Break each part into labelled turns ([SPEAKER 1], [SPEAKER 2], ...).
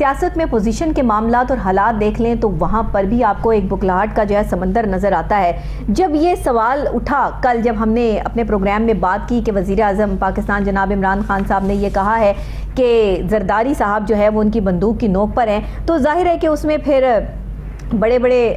[SPEAKER 1] سیاست میں پوزیشن کے معاملات اور حالات دیکھ لیں تو وہاں پر بھی آپ کو ایک بکھلاہٹ کا جو ہے سمندر نظر آتا ہے. جب یہ سوال اٹھا کل جب ہم نے اپنے پروگرام میں بات کی کہ وزیر اعظم پاکستان جناب عمران خان صاحب نے یہ کہا ہے کہ زرداری صاحب جو ہے وہ ان کی بندوق کی نوک پر ہیں، تو ظاہر ہے کہ اس میں پھر بڑے بڑے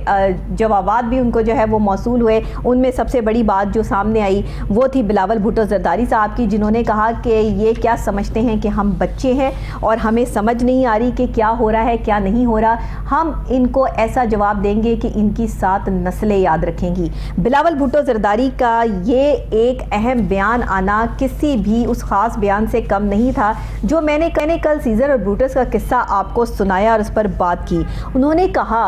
[SPEAKER 1] جوابات بھی ان کو جو ہے وہ موصول ہوئے. ان میں سب سے بڑی بات جو سامنے آئی وہ تھی بلاول بھٹو زرداری صاحب کی، جنہوں نے کہا کہ یہ کیا سمجھتے ہیں کہ ہم بچے ہیں اور ہمیں سمجھ نہیں آ رہی کہ کیا ہو رہا ہے کیا نہیں ہو رہا، ہم ان کو ایسا جواب دیں گے کہ ان کی 7 نسلیں یاد رکھیں گی. بلاول بھٹو زرداری کا یہ ایک اہم بیان آنا کسی بھی اس خاص بیان سے کم نہیں تھا جو میں نے کل سیزر اور بروٹس کا قصہ آپ کو سنایا اور اس پر بات کی. انہوں نے کہا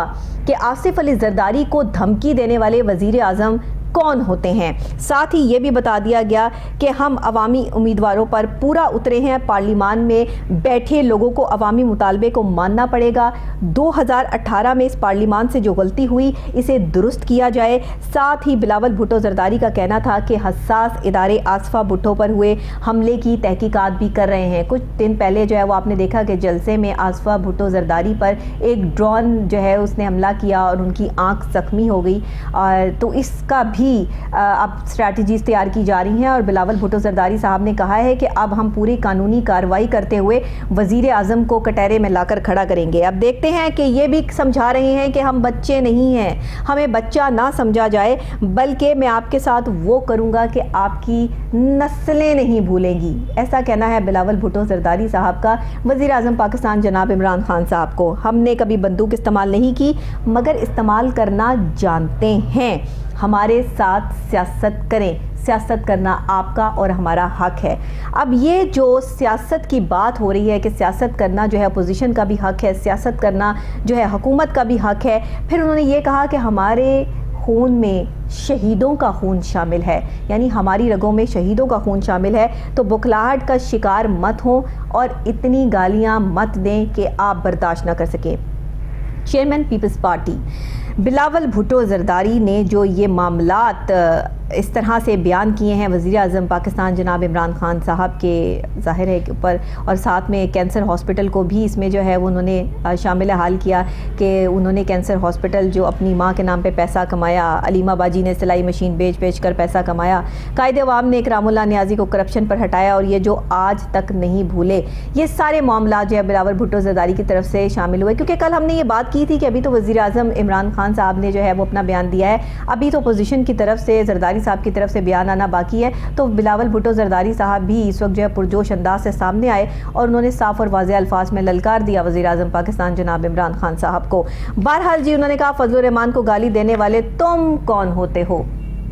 [SPEAKER 1] کہ آصف علی زرداری کو دھمکی دینے والے وزیر اعظم کون ہوتے ہیں. ساتھ ہی یہ بھی بتا دیا گیا کہ ہم عوامی امیدواروں پر پورا اترے ہیں، پارلیمان میں بیٹھے لوگوں کو عوامی مطالبے کو ماننا پڑے گا. 2018 میں اس پارلیمان سے جو غلطی ہوئی اسے درست کیا جائے. ساتھ ہی بلاول بھٹو زرداری کا کہنا تھا کہ حساس ادارے آصفہ بھٹو پر ہوئے حملے کی تحقیقات بھی کر رہے ہیں. کچھ دن پہلے جو ہے وہ آپ نے دیکھا کہ جلسے میں آصفہ بھٹو زرداری پر ایک ڈرون جو ہے اس نے حملہ کیا اور ان کی آنکھ زخمی ہو گئی. تو اس کا بھی اب اسٹریٹجیز تیار کی جا رہی ہیں اور بلاول بھٹو زرداری صاحب نے کہا ہے کہ اب ہم پوری قانونی کارروائی کرتے ہوئے وزیر اعظم کو کٹہرے میں لا کر کھڑا کریں گے. اب دیکھتے ہیں کہ یہ بھی سمجھا رہے ہیں کہ ہم بچے نہیں ہیں، ہمیں بچہ نہ سمجھا جائے، بلکہ میں آپ کے ساتھ وہ کروں گا کہ آپ کی نسلیں نہیں بھولیں گی. ایسا کہنا ہے بلاول بھٹو زرداری صاحب کا وزیر اعظم پاکستان جناب عمران خان صاحب کو. ہم نے کبھی بندوق استعمال نہیں کی مگر استعمال کرنا جانتے ہیں. ہمارے ساتھ سیاست کریں، سیاست کرنا آپ کا اور ہمارا حق ہے. اب یہ جو سیاست کی بات ہو رہی ہے کہ سیاست کرنا جو ہے اپوزیشن کا بھی حق ہے، سیاست کرنا جو ہے حکومت کا بھی حق ہے. پھر انہوں نے یہ کہا کہ ہمارے خون میں شہیدوں کا خون شامل ہے، یعنی ہماری رگوں میں شہیدوں کا خون شامل ہے، تو بکھلاہٹ کا شکار مت ہوں اور اتنی گالیاں مت دیں کہ آپ برداشت نہ کر سکیں. چیئرمین پیپلز پارٹی بلاول بھٹو زرداری نے جو یہ معاملات اس طرح سے بیان کیے ہیں وزیر اعظم پاکستان جناب عمران خان صاحب کے ظاہر ہے کے اوپر، اور ساتھ میں کینسر ہاسپٹل کو بھی اس میں جو ہے وہ انہوں نے شامل حال کیا کہ انہوں نے کینسر ہاسپٹل جو اپنی ماں کے نام پہ پیسہ کمایا، علیمہ باجی نے سلائی مشین بیچ کر پیسہ کمایا، قائد عوام نے اکرام اللہ نیازی کو کرپشن پر ہٹایا اور یہ جو آج تک نہیں بھولے. یہ سارے معاملات جو ہے بلاول بھٹو زرداری کی طرف سے شامل ہوئے، کیونکہ کل ہم نے یہ بات کی تھی کہ ابھی تو وزیر اعظم عمران خان صاحب نے جو ہے وہ اپنا بیان دیا ہے، ابھی تو اپوزیشن کی طرف سے زرداری صاحب کی طرف سے بیان آنا باقی ہے. تو بلاول بھٹو زرداری صاحب بھی اس وقت جو ہے پرجوش انداز سے سامنے آئے اور انہوں نے صاف اور واضح الفاظ میں للکار دیا وزیر اعظم پاکستان جناب عمران خان صاحب کو. بہرحال جی انہوں نے کہا فضل الرحمان کو گالی دینے والے تم کون ہوتے ہو.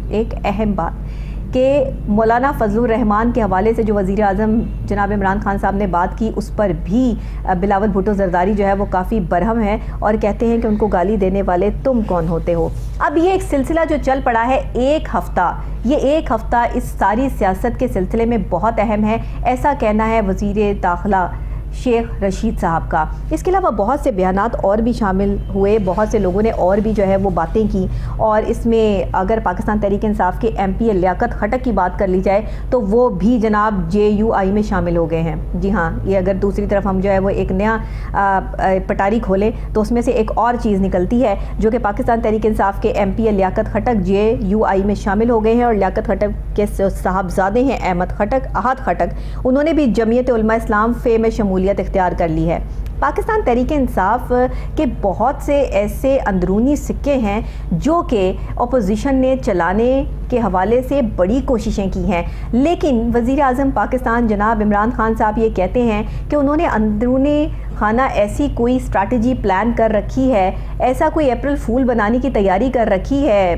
[SPEAKER 1] ایک اہم بات کہ مولانا فضل الرحمان کے حوالے سے جو وزیر اعظم جناب عمران خان صاحب نے بات کی اس پر بھی بلاول بھٹو زرداری جو ہے وہ کافی برہم ہے اور کہتے ہیں کہ ان کو گالی دینے والے تم کون ہوتے ہو. اب یہ ایک سلسلہ جو چل پڑا ہے ایک ہفتہ، یہ ایک ہفتہ اس ساری سیاست کے سلسلے میں بہت اہم ہے، ایسا کہنا ہے وزیر داخلہ شیخ رشید صاحب کا. اس کے علاوہ بہت سے بیانات اور بھی شامل ہوئے، بہت سے لوگوں نے اور بھی جو ہے وہ باتیں کی، اور اس میں اگر پاکستان تحریک انصاف کے ایم پی لیاقت خٹک کی بات کر لی جائے تو وہ بھی جناب JUI میں شامل ہو گئے ہیں. جی ہاں، یہ اگر دوسری طرف ہم جو ہے وہ ایک نیا پٹاری کھولیں تو اس میں سے ایک اور چیز نکلتی ہے جو کہ پاکستان تحریک انصاف کے ایم پی لیاقت خٹک JUI میں شامل ہو گئے ہیں، اور لیاقت خٹک کے صاحبزادے ہیں احمد خٹک، انہوں نے بھی جمعیت علماء اسلام فے میں شمولیت اختیار کر لی ہے. پاکستان تحریک انصاف کے بہت سے ایسے اندرونی سکے ہیں جو کہ اپوزیشن نے چلانے کے حوالے سے بڑی کوششیں کی ہیں، لیکن وزیر اعظم پاکستان جناب عمران خان صاحب یہ کہتے ہیں کہ انہوں نے اندرونی خانہ ایسی کوئی اسٹریٹجی پلان کر رکھی ہے، ایسا کوئی اپریل فول بنانے کی تیاری کر رکھی ہے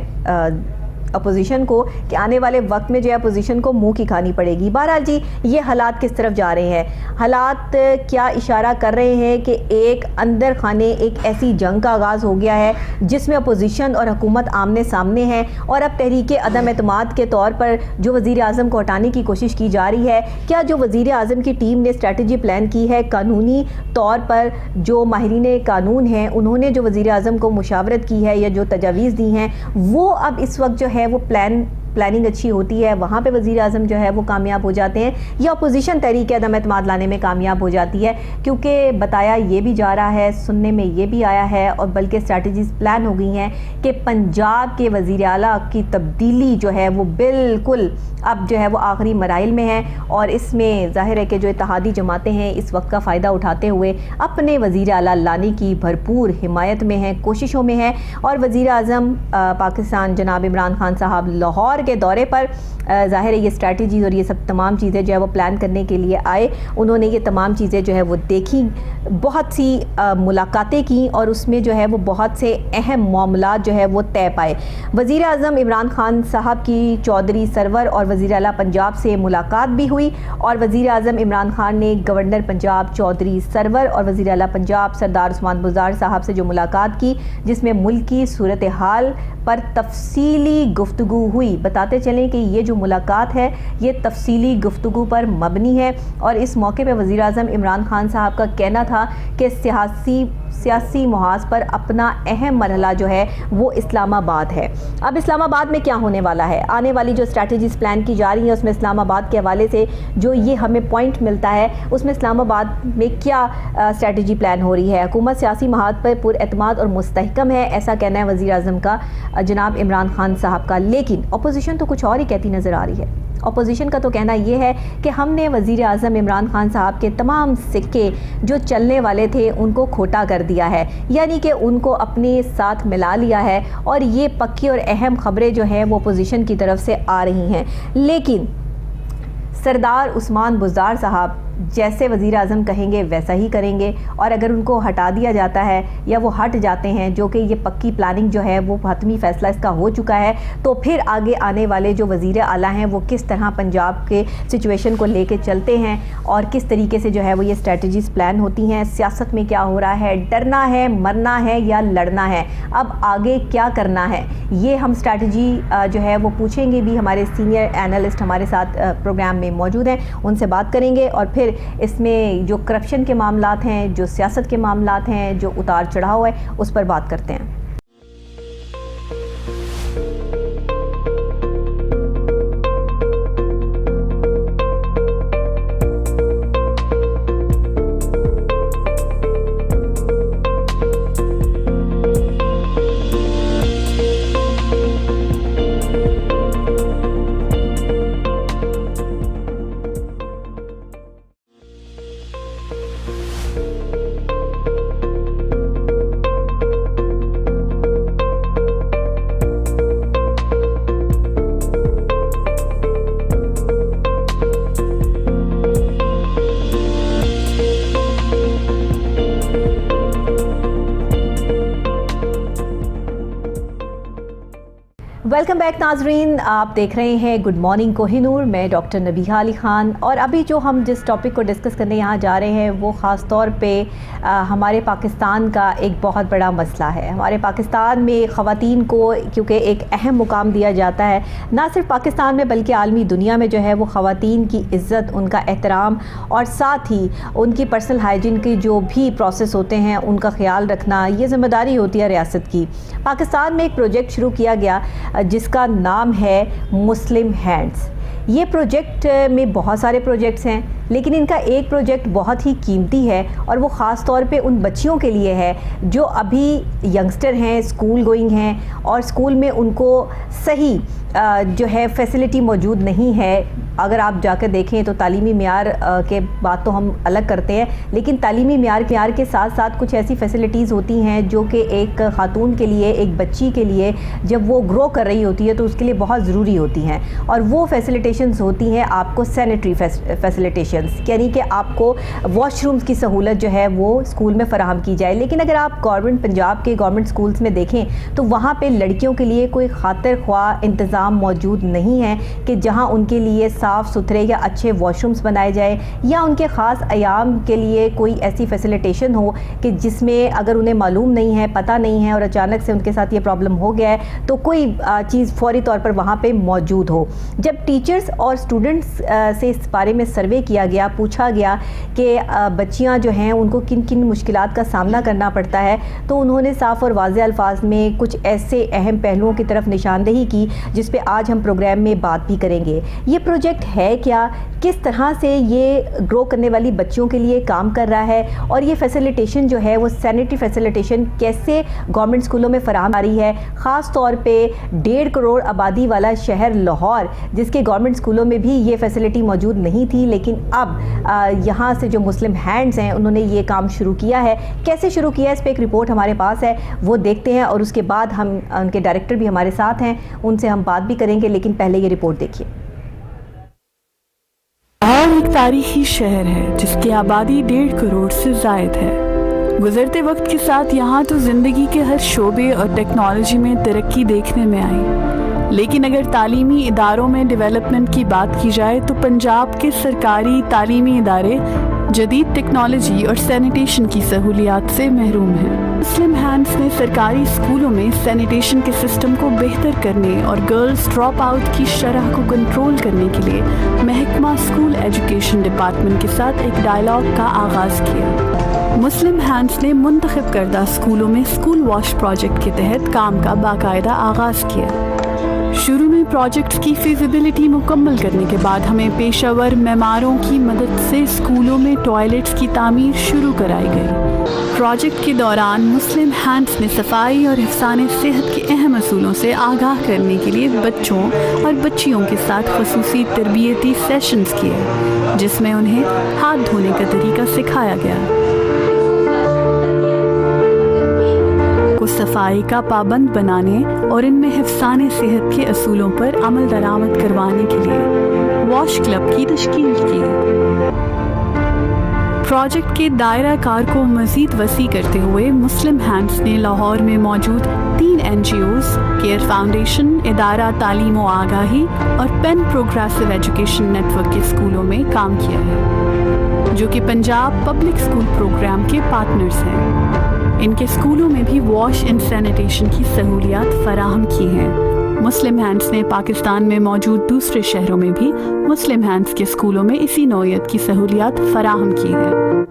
[SPEAKER 1] اپوزیشن کو کہ آنے والے وقت میں جو ہے اپوزیشن کو منہ کی کھانی پڑے گی. بہرحال جی یہ حالات کس طرف جا رہے ہیں، حالات کیا اشارہ کر رہے ہیں کہ ایک اندر خانے ایک ایسی جنگ کا آغاز ہو گیا ہے جس میں اپوزیشن اور حکومت آمنے سامنے ہیں، اور اب تحریک عدم اعتماد کے طور پر جو وزیر اعظم کو ہٹانے کی کوشش کی جا رہی ہے. کیا جو وزیر اعظم کی ٹیم نے اسٹریٹجی پلان کی ہے، قانونی طور پر جو ماہرین قانون ہیں انہوں نے جو وزیر اعظم کو مشاورت کی ہے یا جو تجاویز دی ہیں، وہ اب اس وقت جو ہے وہ پلان پلاننگ اچھی ہوتی ہے وہاں پہ وزیر اعظم جو ہے وہ کامیاب ہو جاتے ہیں، یا اپوزیشن تحریک عدم اعتماد لانے میں کامیاب ہو جاتی ہے؟ کیونکہ بتایا یہ بھی جا رہا ہے، سننے میں یہ بھی آیا ہے، اور بلکہ اسٹریٹجیز پلان ہو گئی ہیں کہ پنجاب کے وزیر اعلیٰ کی تبدیلی جو ہے وہ بالکل اب جو ہے وہ آخری مراحل میں ہے، اور اس میں ظاہر ہے کہ جو اتحادی جماعتیں ہیں اس وقت کا فائدہ اٹھاتے ہوئے اپنے وزیر اعلیٰ لانے کی بھرپور حمایت میں ہیں، کوششوں میں ہیں۔ اور وزیر اعظم پاکستان جناب عمران خان صاحب لاہور کے دورے پر ظاہر ہے یہ اسٹریٹجیز اور یہ سب تمام چیزیں جو ہے وہ پلان کرنے کے لیے آئے، انہوں نے یہ تمام چیزیں جو ہے وہ دیکھی، بہت سی ملاقاتیں کی، اور اس میں جو ہے وہ بہت سے اہم معاملات جو ہے وہ طے پائے۔ وزیر اعظم عمران خان صاحب کی چودھری سرور اور وزیر اعلیٰ پنجاب سے ملاقات بھی ہوئی، اور وزیر اعظم عمران خان نے گورنر پنجاب چودھری سرور اور وزیر اعلیٰ پنجاب سردار عثمان بزدار صاحب سے جو ملاقات کی، جس میں ملک کی صورتحال پر تفصیلی گفتگو ہوئی۔ بتاتے چلیں کہ یہ جو ملاقات ہے یہ تفصیلی گفتگو پر مبنی ہے، اور اس موقع پہ وزیر اعظم عمران خان صاحب کا کہنا تھا کہ سیاسی محاذ پر اپنا اہم مرحلہ جو ہے وہ اسلام آباد ہے۔ اب اسلام آباد میں کیا ہونے والا ہے، آنے والی جو اسٹریٹجیز پلان کی جا رہی ہیں اس میں اسلام آباد کے حوالے سے جو یہ ہمیں پوائنٹ ملتا ہے اس میں اسلام آباد میں کیا اسٹریٹجی پلان ہو رہی ہے۔ حکومت سیاسی محاذ پر پر اعتماد اور مستحکم ہے، ایسا کہنا ہے وزیر اعظم کا جناب عمران خان صاحب کا، لیکن اپوزیشن تو کچھ اور ہی کہتی نظر آ رہی ہے۔ اپوزیشن کا تو کہنا یہ ہے کہ ہم نے وزیر اعظم عمران خان صاحب کے تمام سکے جو چلنے والے تھے ان کو کھوٹا کر دیا ہے، یعنی کہ ان کو اپنے ساتھ ملا لیا ہے، اور یہ پکی اور اہم خبریں جو ہیں وہ اپوزیشن کی طرف سے آ رہی ہیں۔ لیکن سردار عثمان بزدار صاحب جیسے وزیر اعظم کہیں گے ویسا ہی کریں گے، اور اگر ان کو ہٹا دیا جاتا ہے یا وہ ہٹ جاتے ہیں، جو کہ یہ پکی پلاننگ جو ہے وہ حتمی فیصلہ اس کا ہو چکا ہے، تو پھر آگے آنے والے جو وزیر اعلیٰ ہیں وہ کس طرح پنجاب کے سچویشن کو لے کے چلتے ہیں، اور کس طریقے سے جو ہے وہ یہ اسٹریٹجیز پلان ہوتی ہیں، سیاست میں کیا ہو رہا ہے، ڈرنا ہے، مرنا ہے یا لڑنا ہے، اب آگے کیا کرنا ہے، یہ ہم اسٹریٹجی جو ہے وہ پوچھیں گے بھی۔ ہمارے سینئر اینالسٹ ہمارے ساتھ پروگرام میں موجود ہیں، ان سے بات کریں گے، اور پھر اس میں جو کرپشن کے معاملات ہیں، جو سیاست کے معاملات ہیں، جو اتار چڑھاؤ ہے، اس پر بات کرتے ہیں۔ ویلکم بیک ناظرین، آپ دیکھ رہے ہیں گڈ مارننگ کوہ نور، میں ڈاکٹر نبیہہ علی خان، اور ابھی جو ہم جس ٹاپک کو ڈسکس کرنے یہاں جا رہے ہیں وہ خاص طور پہ ہمارے پاکستان کا ایک بہت بڑا مسئلہ ہے۔ ہمارے پاکستان میں خواتین کو کیونکہ ایک اہم مقام دیا جاتا ہے، نہ صرف پاکستان میں بلکہ عالمی دنیا میں جو ہے وہ خواتین کی عزت، ان کا احترام، اور ساتھ ہی ان کی پرسنل ہائیجین کی جو بھی پروسیس ہوتے ہیں ان کا خیال رکھنا، یہ ذمہ داری ہوتی ہے ریاست کی۔ پاکستان میں ایک پروجیکٹ شروع کیا گیا جس کا نام ہے مسلم ہینڈز۔ یہ پروجیکٹ میں بہت سارے پروجیکٹس ہیں، لیکن ان کا ایک پروجیکٹ بہت ہی قیمتی ہے، اور وہ خاص طور پہ ان بچیوں کے لیے ہے جو ابھی ینگسٹر ہیں، اسکول گوئنگ ہیں، اور اسکول میں ان کو صحیح جو ہے فیسلٹی موجود نہیں ہے۔ اگر آپ جا کر دیکھیں تو تعلیمی معیار کے بات تو ہم الگ کرتے ہیں، لیکن تعلیمی معیار کے ساتھ ساتھ کچھ ایسی فیسلٹیز ہوتی ہیں جو کہ ایک خاتون کے لیے، ایک بچی کے لیے جب وہ گرو کر رہی ہوتی ہے تو اس کے لیے بہت ضروری ہوتی ہیں، اور وہ فیسلٹیشنز ہوتی ہیں آپ کو سینیٹری فیسلٹیشنز، یعنی کہ آپ کو واش رومز کی سہولت جو ہے وہ اسکول میں فراہم کی جائے۔ لیکن اگر آپ گورنمنٹ پنجاب کے گورنمنٹ اسکولز میں دیکھیں تو وہاں پہ لڑکیوں کے لیے کوئی خاطر خواہ انتظام موجود نہیں ہے کہ جہاں ان کے لیے صاف ستھرے یا اچھے واش رومس بنائے جائیں, یا ان کے خاص ایام کے لیے کوئی ایسی فیسیلیٹیشن ہو کہ جس میں اگر انہیں معلوم نہیں ہے, پتہ نہیں ہے اور اچانک سے ان کے ساتھ یہ پرابلم ہو گیا ہے تو کوئی چیز فوری طور پر وہاں پہ موجود ہو. جب ٹیچرز اور اسٹوڈنٹس سے اس بارے میں سروے کیا گیا, پوچھا گیا کہ بچیاں جو ہیں ان کو کن کن مشکلات کا سامنا کرنا پڑتا ہے, تو انہوں نے صاف اور واضح الفاظ میں کچھ ایسے اہم پہلوؤں کی طرف نشاندہی کی جس پہ آج ہم پروگرام میں بات بھی کریں گے. یہ پروجیکٹ ہے کیا, کس طرح سے یہ گرو کرنے والی بچیوں کے لیے کام کر رہا ہے, اور یہ فیسیلیٹیشن جو ہے وہ سینیٹری فیسیلیٹیشن کیسے گورنمنٹ اسکولوں میں فراہم آ رہی ہے, خاص طور پہ 1.5 کروڑ آبادی والا شہر لاہور جس کے گورنمنٹ اسکولوں میں بھی یہ فیسیلٹی موجود نہیں تھی, لیکن اب یہاں سے جو مسلم ہینڈز ہیں انہوں نے یہ کام شروع کیا ہے. کیسے شروع کیا ہے اس پہ ایک رپورٹ ہمارے پاس ہے, وہ دیکھتے ہیں, اور اس کے بعد ہم ان کے ڈائریکٹر بھی ہمارے ساتھ ہیں, ان سے ہم بات بھی کریں گے, لیکن پہلے یہ رپورٹ دیکھیے.
[SPEAKER 2] لاہور ایک تاریخی شہر ہے جس کی آبادی 1.5 کروڑ سے زائد ہے. گزرتے وقت کے ساتھ یہاں تو زندگی کے ہر شعبے اور ٹیکنالوجی میں ترقی دیکھنے میں آئی, لیکن اگر تعلیمی اداروں میں ڈیولپمنٹ کی بات کی جائے تو پنجاب کے سرکاری تعلیمی ادارے جدید ٹیکنالوجی اور سینیٹیشن کی سہولیات سے محروم ہیں. مسلم ہینڈز نے سرکاری اسکولوں میں سینیٹیشن کے سسٹم کو بہتر کرنے اور گرلز ڈراپ آؤٹ کی شرح کو کنٹرول کرنے کے لیے محکمہ اسکول ایجوکیشن ڈپارٹمنٹ کے ساتھ ایک ڈائلاگ کا آغاز کیا. مسلم ہینڈز نے منتخب کردہ اسکولوں میں اسکول واش پروجیکٹ کے تحت کام کا باقاعدہ آغاز کیا. شروع میں پروجیکٹس کی فیزیبلٹی مکمل کرنے کے بعد ہمیں پیشہ ور معماروں کی مدد سے اسکولوں میں ٹوائلٹس کی تعمیر شروع کرائی گئی. پروجیکٹ کے دوران مسلم ہینڈز نے صفائی اور حفظان صحت کے اہم اصولوں سے آگاہ کرنے کے لیے بچوں اور بچیوں کے ساتھ خصوصی تربیتی سیشنز کیے جس میں انہیں ہاتھ دھونے کا طریقہ سکھایا گیا. صفائی کا پابند بنانے اور ان میں حفظان صحت کے اصولوں پر عمل درآمد کروانے کے لیے واش کلب کی تشکیل کی. پروجیکٹ کے دائرہ کار کو مزید وسیع کرتے ہوئے مسلم ہینڈز نے لاہور میں موجود 3 NGOs کیئر فاؤنڈیشن, ادارہ تعلیم و آگاہی اور pan progressive education network کے اسکولوں میں کام کیا ہے جو کہ پنجاب پبلک اسکول پروگرام کے پارٹنرز ہیں. ان کے اسکولوں میں بھی واش اینڈ سینیٹیشن کی سہولیات فراہم کی ہیں. مسلم ہینڈز نے پاکستان میں موجود دوسرے شہروں میں بھی مسلم ہینڈز کے اسکولوں میں اسی نوعیت کی سہولیات فراہم کی ہیں.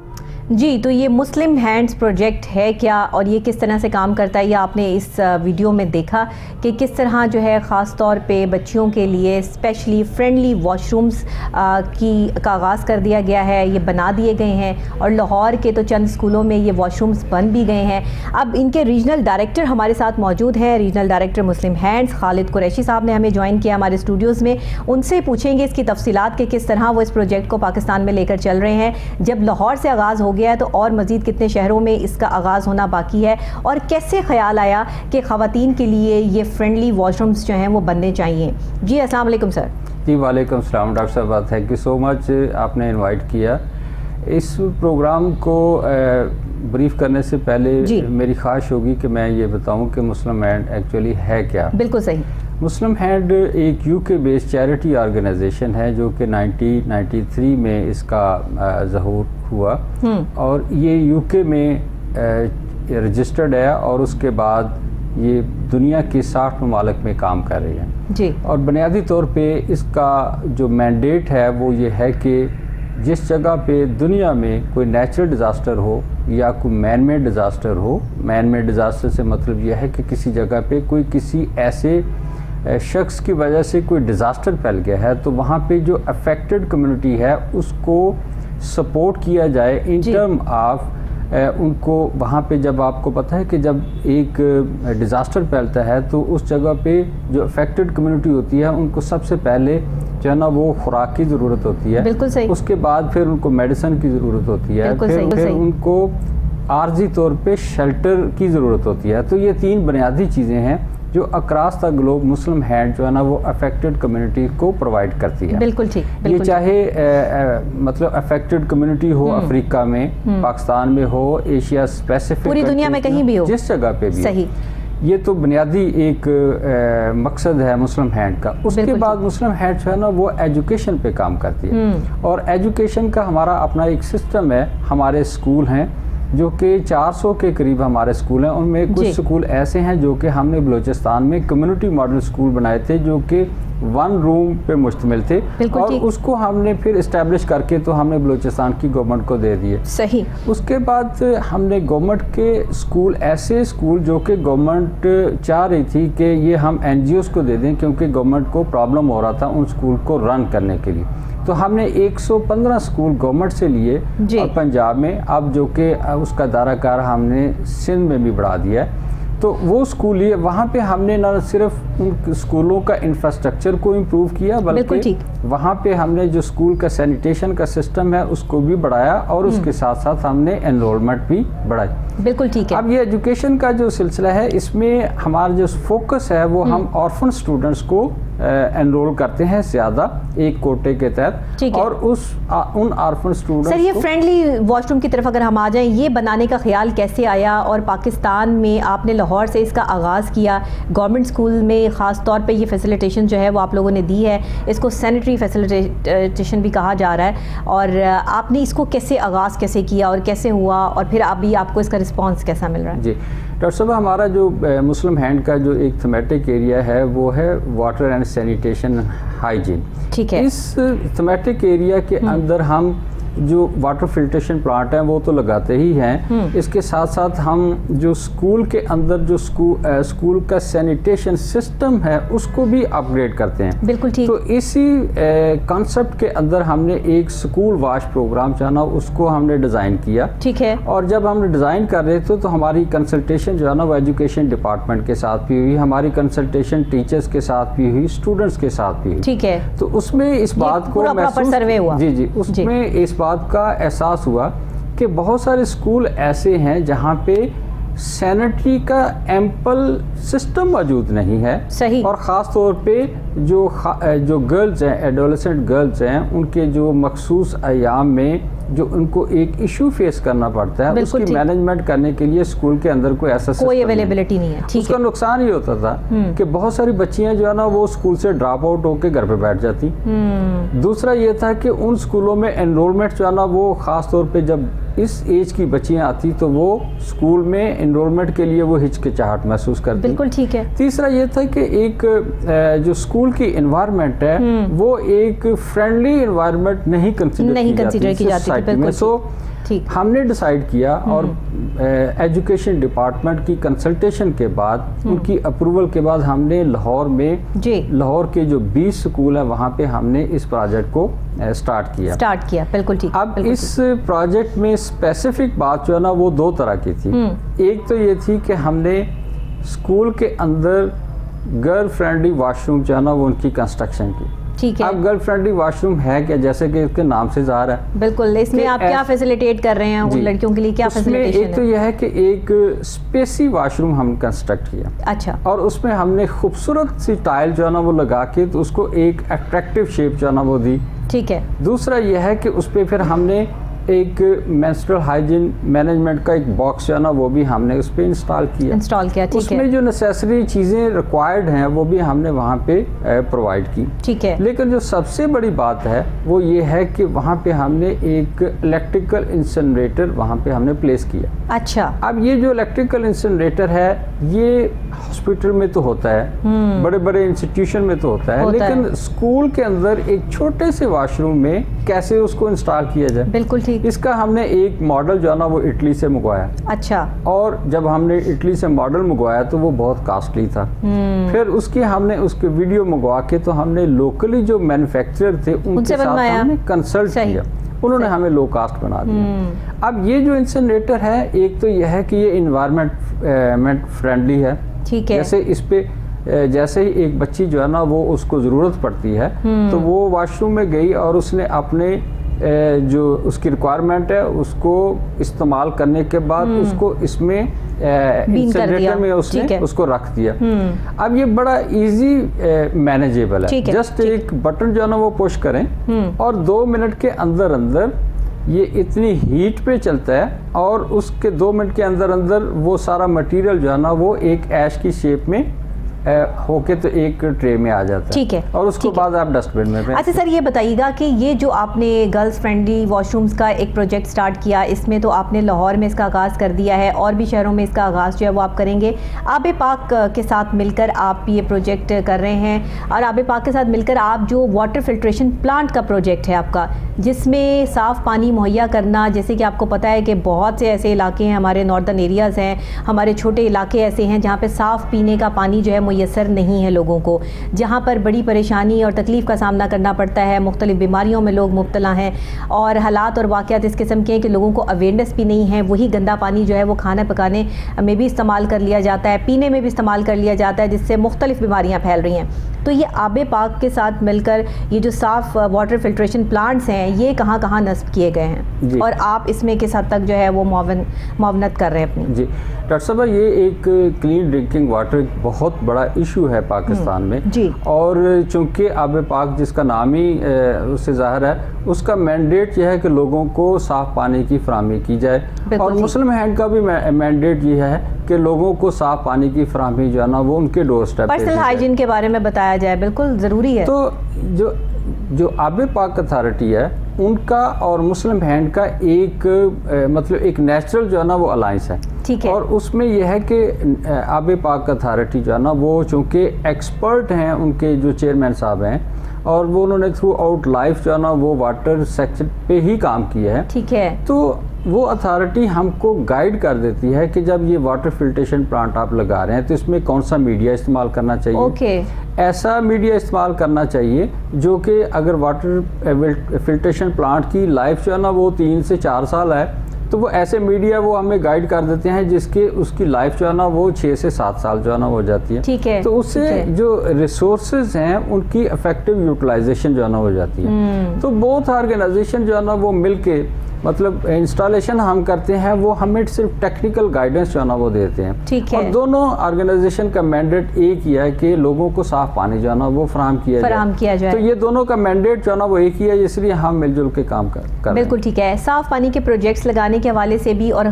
[SPEAKER 1] جی, تو یہ مسلم ہینڈز پروجیکٹ ہے کیا اور یہ کس طرح سے کام کرتا ہے, یہ آپ نے اس ویڈیو میں دیکھا کہ کس طرح جو ہے خاص طور پہ بچیوں کے لیے اسپیشلی فرینڈلی واش رومز کا آغاز کر دیا گیا ہے, یہ بنا دیے گئے ہیں, اور لاہور کے تو چند اسکولوں میں یہ واش رومز بن بھی گئے ہیں. اب ان کے ریجنل ڈائریکٹر ہمارے ساتھ موجود ہیں, ریجنل ڈائریکٹر مسلم ہینڈز خالد قریشی صاحب نے ہمیں جوائن کیا ہمارے اسٹوڈیوز میں. ان سے پوچھیں گے اس کی تفصیلات کہ کس طرح وہ اس پروجیکٹ کو پاکستان میں لے کر چل رہے ہیں. جب لاہور سے آغاز ہو گیا ہے تو اور مزید کتنے شہروں میں اس کا آغاز ہونا باقی ہے, اور کیسے خیال آیا کہ خواتین کے لیے یہ فرینڈلی واش رومز جو ہیں وہ بننے چاہیے. جی السلام علیکم سر.
[SPEAKER 3] جی وعلیکم السلام ڈاکٹر صاحب, تھینک یو سو مچ, آپ نے انوائٹ کیا. اس پروگرام کو بریف کرنے سے پہلے میری خواہش ہوگی کہ میں یہ بتاؤں کہ مسلم ہینڈ ایکچولی ہے کیا.
[SPEAKER 1] بالکل صحیح.
[SPEAKER 3] مسلم ہینڈ ایک UK بیس چیریٹی آرگنائزیشن ہے جو کہ 1993 میں اس کا ظہور ہوا, اور یہ UK میں رجسٹرڈ ہے, اور اس کے بعد یہ دنیا کے 60 ممالک میں کام کر رہی ہے.
[SPEAKER 1] جی, اور
[SPEAKER 3] بنیادی طور پہ اس کا جو مینڈیٹ ہے وہ یہ ہے کہ جس جگہ پہ دنیا میں کوئی نیچرل ڈیزاسٹر ہو یا کوئی مین میڈ ڈیزاسٹر ہو, مین میڈ ڈیزاسٹر سے مطلب یہ ہے کہ کسی جگہ پہ کوئی کسی ایسے شخص کی وجہ سے کوئی ڈیزاسٹر پھیل گیا ہے, تو وہاں پہ جو افیکٹڈ کمیونٹی ہے اس کو سپورٹ کیا جائے ان ٹرم آف ان کو. وہاں پہ جب آپ کو پتہ ہے کہ جب ایک ڈیزاسٹر پھیلتا ہے تو اس جگہ پہ جو افیکٹڈ کمیونٹی ہوتی ہے ان کو سب سے پہلے جو ہے نا وہ خوراک کی ضرورت ہوتی ہے.
[SPEAKER 1] بالکل صحیح.
[SPEAKER 3] اس کے بعد پھر ان کو میڈیسن کی ضرورت ہوتی ہے, پھر ان کو عارضی طور پہ شیلٹر کی ضرورت ہوتی ہے. تو یہ 3 بنیادی چیزیں ہیں جو across the globe Muslim hand جو ہے نا وہ افیکٹڈ کمیونٹی کو پرووائڈ کرتی ہے.
[SPEAKER 1] بالکل ٹھیک.
[SPEAKER 3] یہ چاہے مطلب افیکٹڈ کمیونٹی ہو افریقہ میں, پاکستان میں ہو, ایشیا اسپیسیفک,
[SPEAKER 1] پوری دنیا میں کہیں بھی ہو,
[SPEAKER 3] جس جگہ پہ بھی.
[SPEAKER 1] صحیح.
[SPEAKER 3] یہ تو بنیادی ایک مقصد ہے مسلم ہینڈ کا. اس کے بعد مسلم ہینڈ جو ہے نا وہ ایجوکیشن پہ کام کرتی ہے, اور ایجوکیشن کا ہمارا اپنا ایک سسٹم ہے. ہمارے اسکول ہیں جو کہ 400 کے قریب ہمارے اسکول ہیں. ان میں کچھ اسکول ایسے ہیں جو کہ ہم نے بلوچستان میں کمیونٹی ماڈل اسکول بنائے تھے جو کہ 1 روم پہ مشتمل تھے, اور اس کو ہم نے پھر اسٹیبلش کر کے تو ہم نے بلوچستان کی گورنمنٹ کو دے دیے.
[SPEAKER 1] صحیح.
[SPEAKER 3] اس کے بعد ہم نے گورنمنٹ کے اسکول, ایسے اسکول جو کہ گورنمنٹ چاہ رہی تھی کہ یہ ہم NGOs کو دے دیں کیونکہ گورنمنٹ کو پرابلم ہو رہا تھا ان اسکول کو رن کرنے کے لیے, تو ہم نے 115 اسکول گورنمنٹ سے لیے اور پنجاب میں, اب جو کہ اس کا دائرہ کار ہم نے سندھ میں بھی بڑھا دیا ہے. تو وہ اسکول لیے, وہاں پہ ہم نے نہ صرف ان اسکولوں کا انفراسٹرکچر کو امپروو کیا بلکہ وہاں پہ ہم نے جو اسکول کا سینیٹیشن کا سسٹم ہے اس کو بھی بڑھایا, اور اس کے ساتھ ساتھ ہم نے انرولمنٹ بھی بڑھائی.
[SPEAKER 1] بالکل ٹھیک ہے.
[SPEAKER 3] اب یہ ایجوکیشن کا جو سلسلہ ہے اس میں ہمارا جو فوکس ہے وہ ہم آرفن اسٹوڈنٹس کو انرول کرتے ہیں زیادہ ایک کوٹے کے تحت, اور ان آرفن اسٹوڈنٹس.
[SPEAKER 1] سر یہ فرینڈلی واش روم کی طرف اگر ہم آ جائیں, یہ بنانے کا خیال کیسے آیا, اور پاکستان میں آپ نے لاہور سے اس کا آغاز کیا, گورنمنٹ اسکول میں خاص طور پہ یہ فیسیلیٹیشن جو ہے وہ آپ لوگوں نے دی ہے, اس کو سینیٹری فیسیلیٹیشن بھی کہا جا رہا ہے, اور آپ نے اس کو کیسے آغاز کیسے کیا اور کیسے ہوا, اور پھر ابھی آپ کو اس کا رسپانس کیسا مل رہا ہے؟
[SPEAKER 3] جی ڈاکٹر صاحب, ہمارا جو مسلم ہینڈ کا جو ایک تھیمیٹک ایریا ہے وہ ہے واٹر اینڈ سینیٹیشن ہائیجین.
[SPEAKER 1] ٹھیک ہے.
[SPEAKER 3] اس تھیمیٹک ایریا کے اندر ہم جو واٹر فلٹریشن پلانٹ ہیں وہ تو لگاتے ہی ہیں, اس کے ساتھ ساتھ ہم جو اسکول کے اندر جو اسکول کا سینیٹیشن سسٹم ہے اس کو بھی اپ گریڈ کرتے ہیں.
[SPEAKER 1] بالکل ٹھیک.
[SPEAKER 3] تو اسی کانسیپٹ کے اندر ہم نے ایک اسکول واش پروگرام چاہنا اس کو ہم نے ڈیزائن کیا.
[SPEAKER 1] ٹھیک ہے. اور
[SPEAKER 3] جب ہم نے ڈیزائن کر رہے تھے تو ہماری کنسلٹیشن جو ہے نا وہ ایجوکیشن ڈپارٹمنٹ کے ساتھ بھی ہوئی, ہماری کنسلٹیشن ٹیچرز کے ساتھ بھی ہوئی, اسٹوڈنٹس کے ساتھ بھی ہوئی.
[SPEAKER 1] ٹھیک ہے.
[SPEAKER 3] تو اس میں اس بات کو
[SPEAKER 1] سروے ہوا.
[SPEAKER 3] جی اس میں اس بات کا احساس ہوا کہ بہت سارے اسکول ایسے ہیں جہاں پہ سینیٹری کا ایمپل سسٹم موجود نہیں ہے.
[SPEAKER 1] صحیح.
[SPEAKER 3] اور خاص طور پہ جو گرلز ہیں, ایڈولسنٹ گرلز ہیں, ان کے جو مخصوص ایام میں جو ان کو ایک ایشو فیس کرنا پڑتا ہے, اس کی مینجمنٹ کرنے کے لیے اسکول کے اندر کوئی ایسا
[SPEAKER 1] کوئی اویلیبلٹی نہیں ہے.
[SPEAKER 3] اس کا نقصان یہ ہوتا تھا کہ بہت ساری بچیاں جو ہے نا وہ اسکول سے ڈراپ آؤٹ ہو کے گھر پہ بیٹھ جاتی. دوسرا یہ تھا کہ ان اسکولوں میں انرولمنٹ جو ہے نا وہ خاص طور پہ جب اس ایج کی بچیاں آتی تو وہ اسکول میں انرولمنٹ کے لیے وہ ہچکچاہٹ محسوس کرتی.
[SPEAKER 1] بالکل ٹھیک ہے. تیسرا
[SPEAKER 3] یہ تھا کہ ایک جو اسکول کی انوائرمنٹ ہے وہ ایک فرینڈلی انوائرمنٹ نہیں کنسیڈر کی جاتی میں. سو ہم نے ڈیسائیڈ کیا, اور ایجوکیشن ڈپارٹمنٹ کی کنسلٹیشن کے بعد, ان کی اپروول کے بعد ہم نے لاہور میں لاہور کے جو 20 اسکول ہیں وہاں پہ ہم نے اس پروجیکٹ کو سٹارٹ کیا. بالکل ٹھیک. اب اس پروجیکٹ میں اسپیسیفک بات جو ہے نا وہ 2 طرح کی تھی. ایک تو یہ تھی کہ ہم نے اسکول کے اندر گرل فرینڈلی واش روم جو ہے نا وہ ان کی کنسٹرکشن کی. ٹھیک ہے. اب گرل فرینڈلی واش روم ہے کیا, جیسے کہ اس کے نام سے ظاہر ہے. بالکل. اس میں آپ کیا فیسیلیٹیٹ کر رہے ہیں ان لڑکیوں کے لیے, کیا فیسیلیٹیشن ہے؟ ایک تو یہ ہے کہ ایک اسپیسی واش روم ہم کنسٹرکٹ کیا. اچھا. اور اس میں ہم نے خوبصورت سی ٹائل جو ہے نا وہ لگا کے تو اس کو ایک اٹریکٹیو شیپ جو ہے نا وہ دی. ٹھیک ہے. دوسرا یہ ہے کہ اس پہ پھر ہم نے ایک مینسٹرل ہائیجین مینجمنٹ کا ایک باکس جو ہے نا وہ بھی ہم نے اس پہ انسٹال کیا. اس میں جو نیسیسری چیزیں ریکوائرڈ ہیں وہ بھی ہم نے وہاں پہ پرووائڈ کی. ٹھیک ہے. لیکن جو سب سے بڑی بات ہے وہ یہ ہے کہ وہاں پہ ہم نے ایک الیکٹریکل انسنریٹر وہاں پہ ہم نے پلیس کیا. اچھا. اب یہ جو الیکٹریکل انسنریٹر ہے یہ ہاسپٹل میں تو ہوتا ہے, بڑے بڑے انسٹیٹیوشن میں تو ہوتا ہے, لیکن اسکول کے اندر ایک چھوٹے سے واش روم میں کیسے اس کو انسٹال کیا جائے. بالکل ٹھیک. اس کا ہم نے ایک ماڈل جو ہے نا وہ اٹلی سے منگوایا. اچھا. اور جب ہم نے اٹلی سے ماڈل منگوایا تو وہ بہت کاسٹلی تھا. پھر اس کی ہم نے اس کے ویڈیو منگوا کے تو ہم نے لوکلی جو مینوفیکچرر تھے ان کے ساتھ ہم نے کنسلٹ کیا, انہوں نے ہمیں لو کاسٹ بنا دیا. اب یہ جو انسنریٹر ہے ایک تو یہ ہے کہ یہ انوائرمنٹ فرینڈلی ہے. ٹھیک ہے. جیسے اس پہ جیسے ہی ایک بچی جو ہے نا وہ اس کو ضرورت پڑتی ہے تو وہ واش روم میں گئی اور اس نے اپنے جو اس کی ریکوائرمنٹ ہے اس کو استعمال کرنے کے بعد اس کو اس میں انسنریٹر میں اس نے اس کو رکھ دیا. اب یہ بڑا ایزی مینیجیبل ہے. جسٹ ایک بٹن جو ہے نا وہ پش کریں اور 2 منٹ کے اندر اندر یہ اتنی ہیٹ پہ چلتا ہے اور اس کے 2 منٹ کے اندر اندر وہ سارا مٹیریل جو ہے نا وہ ایک ایش کی شیپ میں ہو کے تو ایک ٹرے میں آ جاتا ہے.
[SPEAKER 1] ٹھیک ہے,
[SPEAKER 3] اور اس کو بعد آپ ڈسٹ بن میں پھینک.
[SPEAKER 1] اچھا سر, یہ بتائیے گا کہ یہ جو آپ نے گرلز فرینڈلی واش رومز کا ایک پروجیکٹ سٹارٹ کیا, اس میں تو آپ نے لاہور میں اس کا آغاز کر دیا ہے, اور بھی شہروں میں اس کا آغاز جو ہے وہ آپ کریں گے. آب پاک کے ساتھ مل کر آپ یہ پروجیکٹ کر رہے ہیں, اور آب پاک کے ساتھ مل کر آپ جو واٹر فلٹریشن پلانٹ کا پروجیکٹ ہے آپ کا, جس میں صاف پانی مہیا کرنا, جیسے کہ آپ کو پتہ ہے کہ بہت سے ایسے علاقے ہیں, ہمارے ناردرن ایریاز ہیں, ہمارے چھوٹے علاقے ایسے ہیں جہاں پہ صاف پینے کا پانی جو ہے میسر نہیں ہے لوگوں کو, جہاں پر بڑی پریشانی اور تکلیف کا سامنا کرنا پڑتا ہے, مختلف بیماریوں میں لوگ مبتلا ہیں, اور حالات اور واقعات اس قسم کے ہیں کہ لوگوں کو اویئرنیس بھی نہیں ہے. وہی گندا پانی جو ہے وہ کھانا پکانے میں بھی استعمال کر لیا جاتا ہے, پینے میں بھی استعمال کر لیا جاتا ہے, جس سے مختلف بیماریاں پھیل رہی ہیں. تو یہ آب پاک کے ساتھ مل کر یہ جو صاف واٹر فلٹریشن پلانٹس ہیں یہ کہاں کہاں نصب کیے گئے ہیں,
[SPEAKER 3] جی.
[SPEAKER 1] اور آپ اس میں کس حد تک جو ہے وہ معاونت کر رہے ہیں اپنی؟
[SPEAKER 3] جی ڈاکٹر صاحب, یہ ایک کلین ڈرنکنگ واٹر ایک بہت بڑا ایشو ہے پاکستان میں,
[SPEAKER 1] جی.
[SPEAKER 3] اور چونکہ آب پاک جس کا نام ہی اس سے ظاہر ہے, اس کا مینڈیٹ یہ ہے کہ لوگوں کو صاف پانی کی فراہمی کی جائے, اور مسلم ہینڈ کا بھی مینڈیٹ یہ ہے کہ لوگوں کو صاف پانی کی فراہمی جو ہے نا وہ ان کے ڈور اسٹیپ پہ
[SPEAKER 1] پرسنل ہائیجین کے بارے میں بتایا جائے, بالکل ضروری ہے.
[SPEAKER 3] تو جو آب پاک اتھارٹی ہے ان کا اور مسلم ہینڈ کا ایک مطلب ایک نیچرل جو ہے نا وہ الائنس ہے.
[SPEAKER 1] ٹھیک ہے.
[SPEAKER 3] اور اس میں یہ ہے کہ آب پاک اتھارٹی جو ہے نا وہ چونکہ ایکسپرٹ ہیں, ان کے جو چیئرمین صاحب ہیں, اور وہ انہوں نے تھرو آؤٹ لائف جو ہے نا وہ واٹر سیکٹر پہ ہی کام کیا ہے.
[SPEAKER 1] ٹھیک ہے.
[SPEAKER 3] تو وہ اتھارٹی ہم کو گائیڈ کر دیتی ہے کہ جب یہ واٹر فلٹریشن پلانٹ آپ لگا رہے ہیں تو اس میں کون سا میڈیا استعمال کرنا چاہیے.
[SPEAKER 1] اوکے.
[SPEAKER 3] ایسا میڈیا استعمال کرنا چاہیے جو کہ اگر واٹر فلٹریشن پلانٹ کی لائف جو ہے نا وہ 3 سے 4 سال ہے, تو وہ ایسے میڈیا وہ ہمیں گائیڈ کر دیتے ہیں جس کے اس کی لائف جو ہے نا وہ 6 سے 7 سال جو ہے نا ہو جاتی ہے.
[SPEAKER 1] ٹھیک ہے.
[SPEAKER 3] تو اس سے جو ریسورسز ہیں ان کی افیکٹو یوٹیلائزیشن جو ہے نا ہو جاتی ہے. تو بوتھ آرگنائزیشن جو ہے نا وہ مل کے مطلب انسٹالیشن ہم کرتے ہیں, وہ ہمیں صرف ٹیکنیکل گائیڈنس جو ہے نا وہ دیتے ہیں.
[SPEAKER 1] ٹھیک ہے.
[SPEAKER 3] اور دونوں آرگنائزیشن کا مینڈیٹ ایک ہی ہے کہ لوگوں کو صاف پانی جو ہے نا وہ فراہم کیا جائے. تو یہ دونوں کا مینڈیٹ جو ہے نا وہ ایک ہی ہے, اس لیے ہم مل جل کے کام کر رہے ہیں.
[SPEAKER 1] بالکل ٹھیک ہے. صاف پانی کے پروجیکٹس لگانے کے حوالے سے بھی, اور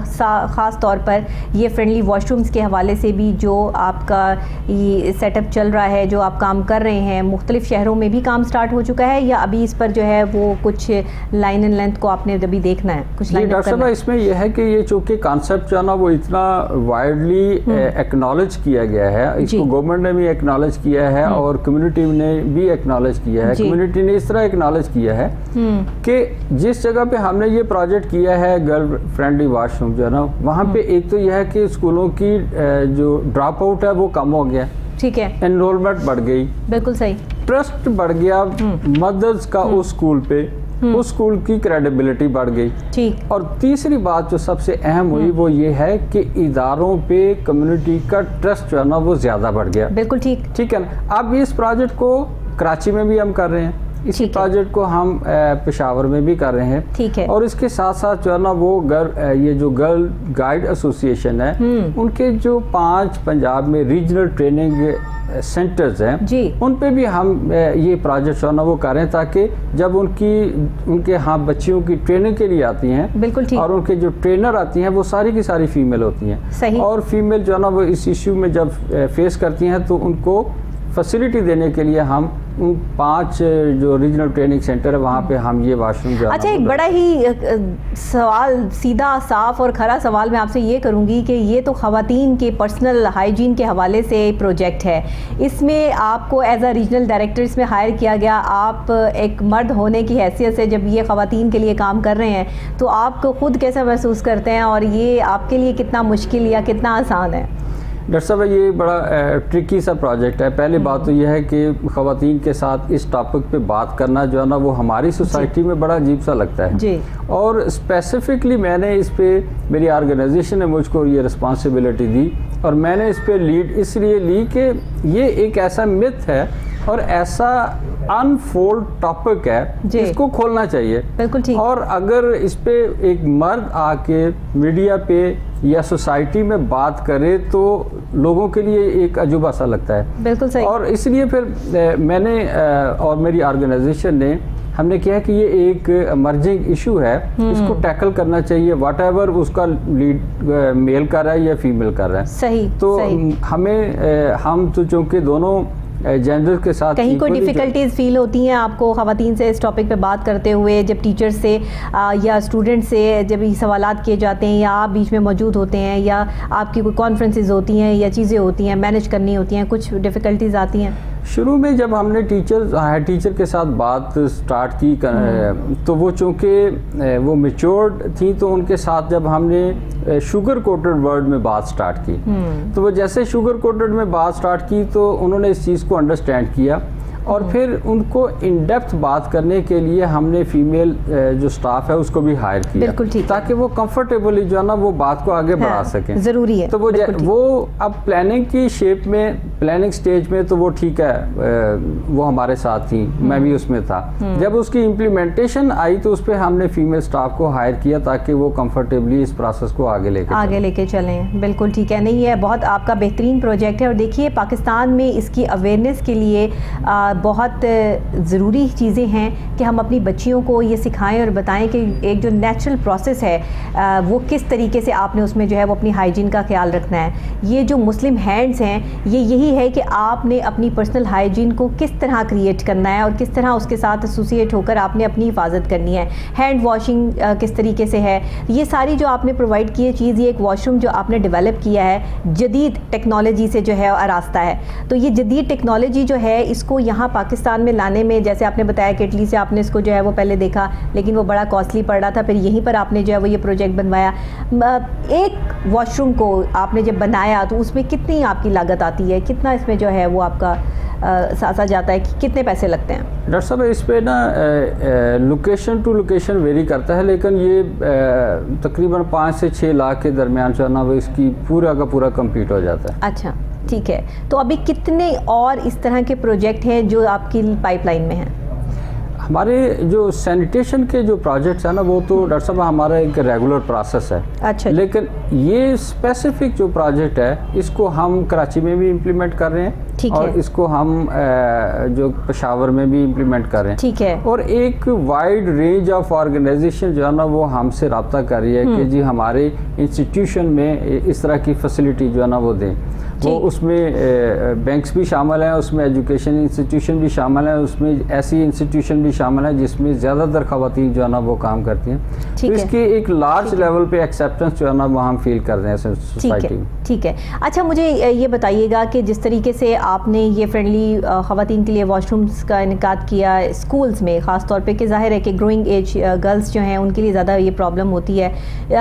[SPEAKER 1] خاص طور پر یہ فرینڈلی واش رومز کے حوالے سے بھی جو آپ کا یہ سیٹ اپ چل رہا ہے, جو آپ کام کر رہے ہیں, مختلف شہروں میں بھی کام سٹارٹ ہو چکا ہے, یا ابھی اس پر جو ہے وہ کچھ لائن اینڈ لینتھ کو آپ نے ابھی دیکھنا ہے؟ کچھ
[SPEAKER 3] ڈاکٹر صاحب اس میں یہ ہے کہ یہ چونکہ کانسیپٹ جو ہے نا وہ اتنا وائڈلی ایکنالج کیا گیا ہے, اس کو گورنمنٹ نے بھی ایکنالج کیا ہے اور کمیونٹی نے بھی ایکنالج کیا ہے. کمیونٹی نے اس طرح ایکنالج کیا ہے کہ جس جگہ پہ ہم نے یہ پروجیکٹ کیا ہے گرل فرینڈلی واش روم جو ہے نا, وہاں پہ ایک تو یہ ہے کہ اسکولوں کی جو ڈراپ آؤٹ ہے وہ کم ہو گیا.
[SPEAKER 1] ٹھیک ہے.
[SPEAKER 3] انرولمنٹ بڑھ گئی.
[SPEAKER 1] بالکل صحیح.
[SPEAKER 3] ٹرسٹ بڑھ گیا مدرس کا اس اسکول پہ, اس اسکول کی کریڈیبلٹی بڑھ گئی.
[SPEAKER 1] ٹھیک. اور
[SPEAKER 3] تیسری بات جو سب سے اہم ہوئی وہ یہ ہے کہ اداروں پہ کمیونٹی کا ٹرسٹ جو ہے نا وہ زیادہ بڑھ گیا.
[SPEAKER 1] بالکل ٹھیک.
[SPEAKER 3] ٹھیک ہے نا. اب اس پروجیکٹ کو کراچی میں بھی ہم کر رہے ہیں, اسی پروجیکٹ کو ہم پشاور میں بھی کر رہے ہیں.
[SPEAKER 1] ٹھیک ہے.
[SPEAKER 3] اور اس کے ساتھ ساتھ جو ہے نا وہ یہ جو گرل گائیڈ ایسوسیشن ہے, ان کے جو 5 پنجاب میں ریجنل ٹریننگ سینٹرز ہیں, ان پہ بھی ہم یہ پروجیکٹ جو ہے نا وہ کر رہے ہیں, تاکہ جب ان کے ہاں بچیوں کی ٹریننگ کے لیے آتی ہیں,
[SPEAKER 1] بالکل ٹھیک,
[SPEAKER 3] اور ان کے جو ٹرینر آتی ہیں وہ ساری کی ساری فیمیل ہوتی ہیں.
[SPEAKER 1] صحیح.
[SPEAKER 3] اور فیمیل جو ہے نا وہ اس ایشو میں جب فیس کرتی ہیں تو ان کو فیسلٹی دینے کے لیے ہم ان 5 جو ریجنل ٹریننگ سینٹر ہے وہاں پہ ہم یہ واش روم جو ہے.
[SPEAKER 1] اچھا, ایک بڑا ہی سوال, سیدھا صاف اور کھرا سوال میں آپ سے یہ کروں گی کہ یہ تو خواتین کے پرسنل ہائیجین کے حوالے سے پروجیکٹ ہے, اس میں آپ کو ایز اے ریجنل ڈائریکٹر اس میں ہائر کیا گیا, آپ ایک مرد ہونے کی حیثیت سے جب یہ خواتین کے لیے کام کر رہے ہیں تو آپ کو خود کیسا محسوس کرتے ہیں, اور یہ آپ کے لیے کتنا مشکل یا کتنا آسان ہے؟
[SPEAKER 3] ڈاکٹر صاحب یہ بڑا ٹرکی سا پروجیکٹ ہے. پہلی بات تو یہ ہے کہ خواتین کے ساتھ اس ٹاپک پہ بات کرنا جو ہے نا وہ ہماری سوسائٹی میں بڑا عجیب سا لگتا ہے.
[SPEAKER 1] جی. اور
[SPEAKER 3] اسپیسیفکلی میں نے اس پہ, میری آرگنائزیشن نے مجھ کو یہ رسپانسبلٹی دی, اور میں نے اس پہ لیڈ اس لیے لی کہ یہ ایک ایسا متھ ہے اور ایسا انفولڈ ٹاپک ہے جس کو کھولنا چاہیے.
[SPEAKER 1] بالکل ٹھیک.
[SPEAKER 3] اور اگر اس پہ ایک مرد آ کے میڈیا پہ یا سوسائٹی میں بات کرے تو لوگوں کے لیے ایک عجوبہ سا لگتا ہے.
[SPEAKER 1] بالکل صحیح.
[SPEAKER 3] اور اس لیے پھر میں نے اور میری آرگنائزیشن نے ہم نے کیا کہ یہ ایک ایمرجنگ ایشو ہے, اس کو ٹیکل کرنا چاہیے واٹ ایور اس کا لیڈ میل کر رہا ہے یا فیمیل کر رہا ہے.
[SPEAKER 1] صحیح.
[SPEAKER 3] تو ہم تو چونکہ دونوں جینڈر کے ساتھ
[SPEAKER 1] کہیں کوئی ڈیفیکلٹیز فیل ہوتی ہیں آپ کو خواتین سے اس ٹاپک پہ بات کرتے ہوئے, جب ٹیچر سے یا اسٹوڈنٹ سے جب یہ سوالات کیے جاتے ہیں, یا آپ بیچ میں موجود ہوتے ہیں, یا آپ کی کوئی کانفرنسز ہوتی ہیں یا چیزیں ہوتی ہیں مینیج کرنی ہوتی ہیں, کچھ ڈیفیکلٹیز آتی ہیں؟
[SPEAKER 3] شروع میں جب ہم نے ہیڈ ٹیچر کے ساتھ بات سٹارٹ کی تو وہ چونکہ وہ میچورڈ تھیں, تو ان کے ساتھ جب ہم نے شوگر کوٹڈ ورڈ میں بات سٹارٹ کی تو وہ جیسے شوگر کوٹڈ میں بات سٹارٹ کی تو انہوں نے اس چیز کو انڈرسٹینڈ کیا, اور پھر ان کو ان ڈیپتھ بات کرنے کے لیے ہم نے فیمیل جو سٹاف ہے اس کو بھی ہائر کیا, تاکہ وہ کمفرٹیبلی جو ہے نا وہ بات کو آگے بڑھا سکیں.
[SPEAKER 1] ضروری ہے.
[SPEAKER 3] تو وہ اب پلاننگ کی شیپ میں, پلاننگ سٹیج میں تو وہ ٹھیک ہے, وہ ہمارے ساتھ تھیں, میں بھی اس میں تھا. جب اس کی امپلیمنٹیشن آئی تو اس پہ ہم نے فیمیل سٹاف کو ہائر کیا تاکہ وہ کمفرٹیبلی اس پروسیس کو آگے لے کے چلیں.
[SPEAKER 1] بالکل ٹھیک ہے. نہیں, یہ بہت آپ کا بہترین پروجیکٹ ہے, اور دیکھیے پاکستان میں اس کی اویئرنیس کے لیے بہت ضروری چیزیں ہیں کہ ہم اپنی بچیوں کو یہ سکھائیں اور بتائیں کہ ایک جو نیچرل پروسیس ہے وہ کس طریقے سے آپ نے اس میں جو ہے وہ اپنی ہائیجین کا خیال رکھنا ہے. یہ جو مسلم ہینڈز ہیں یہ یہی ہے کہ آپ نے اپنی پرسنل ہائیجین کو کس طرح کریٹ کرنا ہے اور کس طرح اس کے ساتھ ایسوسیٹ ہو کر آپ نے اپنی حفاظت کرنی ہے. ہینڈ واشنگ کس طریقے سے ہے, یہ ساری جو آپ نے پرووائڈ کی ہے چیز, یہ ایک واش روم جو آپ نے ڈیولپ کیا ہے جدید ٹیکنالوجی سے جو ہے آراستہ ہے. تو یہ جدید ٹیکنالوجی جو ہے اس کو یہاں پاکستان میں لانے میں, جیسے آپ نے بتایا کہ اٹلی سے آپ نے اس کو جو ہے وہ پہلے دیکھا لیکن وہ بڑا کاسٹلی پڑ رہا تھا, پھر یہیں پر آپ نے جو ہے وہ یہ پروجیکٹ بنوایا. ایک واش روم کو آپ نے جب بنایا تو اس میں کتنی آپ کی لاگت آتی ہے, کتنا اس میں جو ہے وہ آپ کا ساتھ جاتا ہے, کتنے پیسے لگتے ہیں؟
[SPEAKER 3] ڈاکٹر صاحب اس پہ نا لوکیشن ٹو لوکیشن ویری کرتا ہے, لیکن یہ تقریباً 5 سے 6 لاکھ کے درمیان جو ہے نا وہ اس کی پورا کا پورا کمپلیٹ ہو جاتا ہے.
[SPEAKER 1] اچھا ٹھیک ہے. تو ابھی کتنے اور اس طرح کے پروجیکٹ ہیں جو آپ کی پائپ لائن میں ہیں؟
[SPEAKER 3] ہمارے جو سینیٹیشن کے جو پروجیکٹس ہیں نا وہ تو ڈاکٹر صاحب ہمارا ایک ریگولر پروسیس ہے.
[SPEAKER 1] اچھا.
[SPEAKER 3] لیکن یہ اسپیسیفک جو پروجیکٹ ہے اس کو ہم کراچی میں بھی امپلیمنٹ کر رہے ہیں, اور اس کو ہم جو پشاور میں بھی امپلیمنٹ کر رہے ہیں.
[SPEAKER 1] ٹھیک ہے. اور
[SPEAKER 3] ایک وائڈ رینج آف آرگنائزیشن جو ہے نا وہ ہم سے رابطہ کر رہی ہے کہ جی ہمارے انسٹیٹیوشن میں اس طرح کی فیسلٹی جو ہے نا وہ دیں. وہ اس میں بینکس بھی شامل ہیں, اس میں ایجوکیشن انسٹیٹیوشن بھی شامل ہیں, اس میں ایسی انسٹیٹیوشن بھی شامل ہیں جس میں زیادہ تر خواتین جو ہے نا وہ کام کرتی ہیں. تو اس کی ایک لارج لیول پہ ایکسیپٹنس جو ہے نا وہ ہم فیل کر رہے ہیں سوسائٹی میں.
[SPEAKER 1] ٹھیک ہے. اچھا مجھے یہ بتائیے گا کہ جس طریقے سے آپ نے یہ فرینڈلی خواتین کے لیے واش رومز کا انعقاد کیا اسکولز میں خاص طور پہ, کہ ظاہر ہے کہ گروئنگ ایج گرلز جو ہیں ان کے لیے زیادہ یہ پرابلم ہوتی ہے,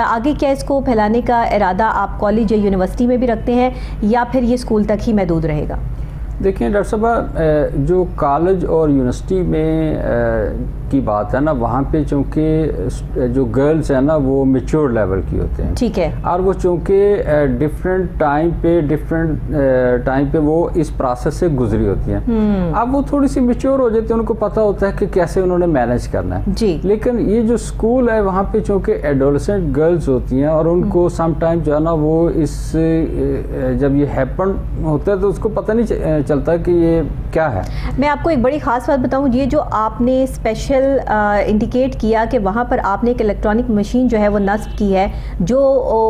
[SPEAKER 1] آگے کیا اس کو پھیلانے کا ارادہ آپ کالج یا یونیورسٹی میں بھی رکھتے ہیں یا پھر یہ اسکول تک ہی محدود رہے گا؟
[SPEAKER 3] دیکھیں ڈاکٹر صاحب, جو کالج اور یونیورسٹی میں کی بات ہے نا وہاں پہ چونکہ جو گرلز ہیں نا وہ میچور لیول کی ہوتے ہیں.
[SPEAKER 1] ٹھیک ہے.
[SPEAKER 3] اور وہ چونکہ ڈفرینٹ ٹائم پہ وہ اس پروسیس سے گزری ہوتی ہیں. اب وہ تھوڑی سی میچور ہو جاتی ہیں, ان کو پتہ ہوتا ہے کہ کیسے انہوں نے مینیج کرنا ہے.
[SPEAKER 1] جی.
[SPEAKER 3] لیکن یہ جو اسکول ہے وہاں پہ چونکہ ایڈولسنٹ گرلز ہوتی ہیں اور ان کو سم ٹائم جو ہے نا وہ اس جب یہ ہیپن ہوتا ہے تو اس کو پتہ نہیں چلتا کہ یہ کیا ہے.
[SPEAKER 1] میں آپ کو ایک بڑی خاص بات بتاؤں, یہ جو آپ نے اسپیشل انڈیکیٹ کیا کہ وہاں پر آپ نے ایک الیکٹرانک مشین جو ہے وہ نصب کی ہے جو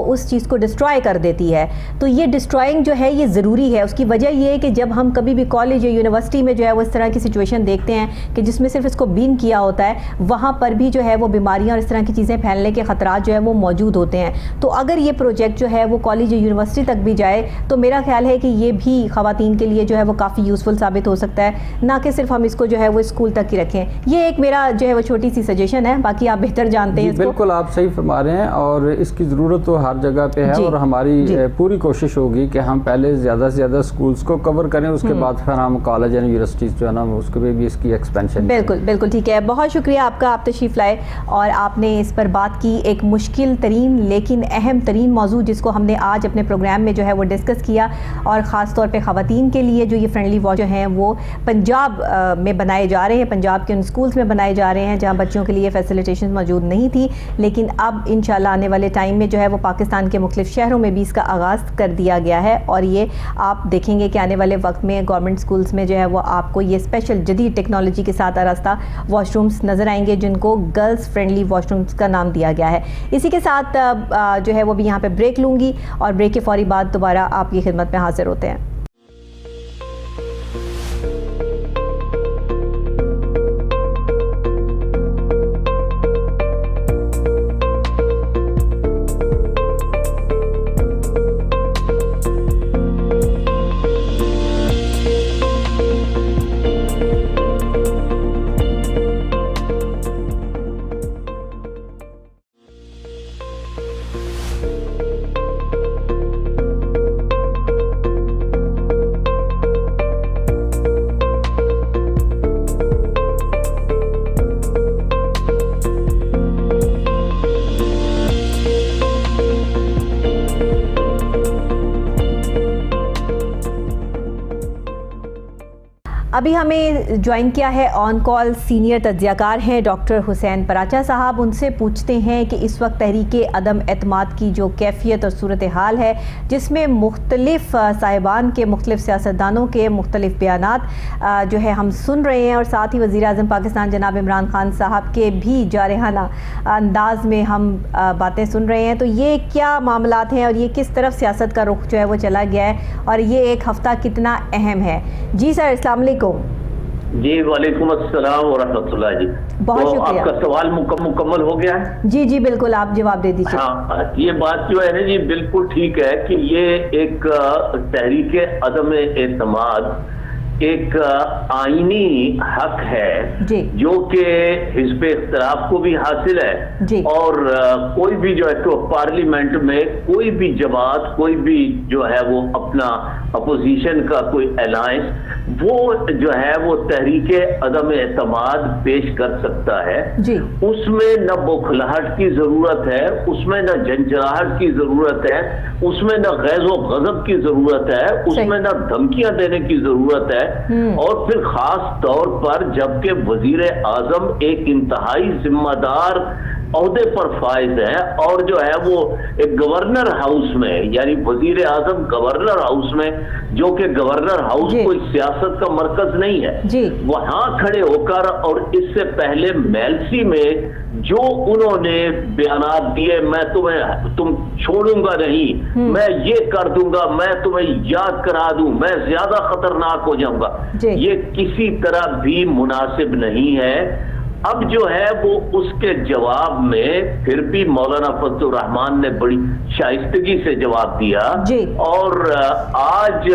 [SPEAKER 1] اس چیز کو ڈسٹرائے کر دیتی ہے, تو یہ ڈسٹرائنگ جو ہے یہ ضروری ہے. اس کی وجہ یہ ہے کہ جب ہم کبھی بھی کالج یا یونیورسٹی میں جو ہے وہ اس طرح کی سچویشن دیکھتے ہیں کہ جس میں صرف اس کو بین کیا ہوتا ہے, وہاں پر بھی جو ہے وہ بیماریاں اور اس طرح کی چیزیں پھیلنے کے خطرات جو ہے وہ موجود ہوتے ہیں. تو اگر یہ پروجیکٹ جو ہے وہ کالج یا یونیورسٹی تک بھی جائے تو میرا خیال ہے کہ یہ بھی خواتین کے لیے جو ہے وہ کافی یوزفل ثابت ہو سکتا ہے, نہ کہ صرف ہم اس کو جو ہے وہ اسکول تک ہی رکھیں. یہ ایک میرا جو ہے وہ چھوٹی سی سجیشن ہے, باقی آپ بہتر جانتے ہیں.
[SPEAKER 3] بالکل آپ صحیح فرما رہے ہیں, اور اس کی ضرورت تو ہر جگہ پہ ہے. اور ہماری پوری کوشش ہوگی کہ ہم پہلے زیادہ سے زیادہ اسکولس کو کور کریں, اس کے بعد پھر ہم کالج اینڈ یونیورسٹیز جو ہے نا اس کو بھی اس کی ایکسپینشن.
[SPEAKER 1] بالکل ٹھیک ہے. بہت شکریہ آپ کا, آپ تشریف لائے اور آپ نے اس پر بات کی. ایک مشکل ترین لیکن اہم ترین موضوع جس کو ہم نے آج اپنے پروگرام میں جو ہے وہ ڈسکس کیا, اور خاص طور پہ خواتین کے لیے جو یہ فرینڈلی واش جو ہیں وہ پنجاب میں بنائے جا رہے ہیں, پنجاب کے ان اسکولس میں بنائے بنائے جا رہے ہیں جہاں بچوں کے لیے فیسیلیٹیشن موجود نہیں تھی، لیکن اب انشاءاللہ آنے والے ٹائم میں جو ہے وہ پاکستان کے مختلف شہروں میں بھی اس کا آغاز کر دیا گیا ہے، اور یہ آپ دیکھیں گے کہ آنے والے وقت میں گورنمنٹ سکولز میں جو ہے وہ آپ کو یہ اسپیشل جدید ٹیکنالوجی کے ساتھ آراستہ واش رومز نظر آئیں گے، جن کو گرلز فرینڈلی واش رومز کا نام دیا گیا ہے۔ اسی کے ساتھ جو ہے وہ بھی یہاں پہ بریک لوں گی، اور بریک کے فوری بعد دوبارہ آپ کی خدمت میں حاضر ہوتے ہیں۔ ابھی ہمیں جوائن کیا ہے آن کال سینئر تجزیہ کار ہیں ڈاکٹر حسین پراچا صاحب۔ ان سے پوچھتے ہیں کہ اس وقت تحریک عدم اعتماد کی جو کیفیت اور صورتحال ہے، جس میں مختلف صاحبان کے، مختلف سیاستدانوں کے مختلف بیانات جو ہے ہم سن رہے ہیں، اور ساتھ ہی وزیر اعظم پاکستان جناب عمران خان صاحب کے بھی جارحانہ انداز میں ہم باتیں سن رہے ہیں، تو یہ کیا معاملات ہیں اور یہ کس طرف سیاست کا رخ جو ہے وہ چلا گیا ہے، اور یہ ایک ہفتہ کتنا اہم ہے؟ جی سر، السلام علیکم۔
[SPEAKER 4] جی وعلیکم السلام ورحمۃ اللہ۔ جی
[SPEAKER 1] بہت شکریہ۔
[SPEAKER 4] آپ کا سوال مکمل ہو گیا ہے؟
[SPEAKER 1] جی جی بالکل، آپ جواب دے دیجیے۔
[SPEAKER 4] ہاں، یہ بات جو ہے نا جی بالکل ٹھیک ہے کہ یہ ایک تحریک عدم اعتماد ایک آئینی حق ہے
[SPEAKER 1] جی،
[SPEAKER 4] جو کہ حزب اختلاف کو بھی حاصل ہے
[SPEAKER 1] جی،
[SPEAKER 4] اور کوئی بھی جو ہے تو پارلیمنٹ میں کوئی بھی جماعت، کوئی بھی جو ہے وہ اپنا اپوزیشن کا کوئی الائنس وہ جو ہے وہ تحریک عدم اعتماد پیش کر سکتا ہے۔
[SPEAKER 1] جی،
[SPEAKER 4] اس میں نہ بوکھلاہٹ کی ضرورت ہے، اس میں نہ جھنجھلاہٹ کی ضرورت ہے، اس میں نہ غیظ و غضب کی ضرورت ہے، اس میں نہ دھمکیاں دینے کی ضرورت ہے، اور پھر خاص طور پر جبکہ وزیر اعظم ایک انتہائی ذمہ دار عہدے پر فائز ہے، اور جو ہے وہ ایک گورنر ہاؤس میں، یعنی وزیر اعظم گورنر ہاؤس میں، جو کہ گورنر ہاؤس کوئی سیاست کا مرکز نہیں ہے، وہاں کھڑے ہو کر اور اس سے پہلے میلسی میں جو انہوں نے بیانات دیے، میں تم چھوڑوں گا نہیں، میں یہ کر دوں گا، میں تمہیں یاد کرا دوں، میں زیادہ خطرناک ہو جاؤں گا، یہ کسی طرح بھی مناسب نہیں ہے۔ اب جو ہے وہ اس کے جواب میں پھر بھی مولانا فضل الرحمان نے بڑی شائستگی سے جواب دیا، اور آج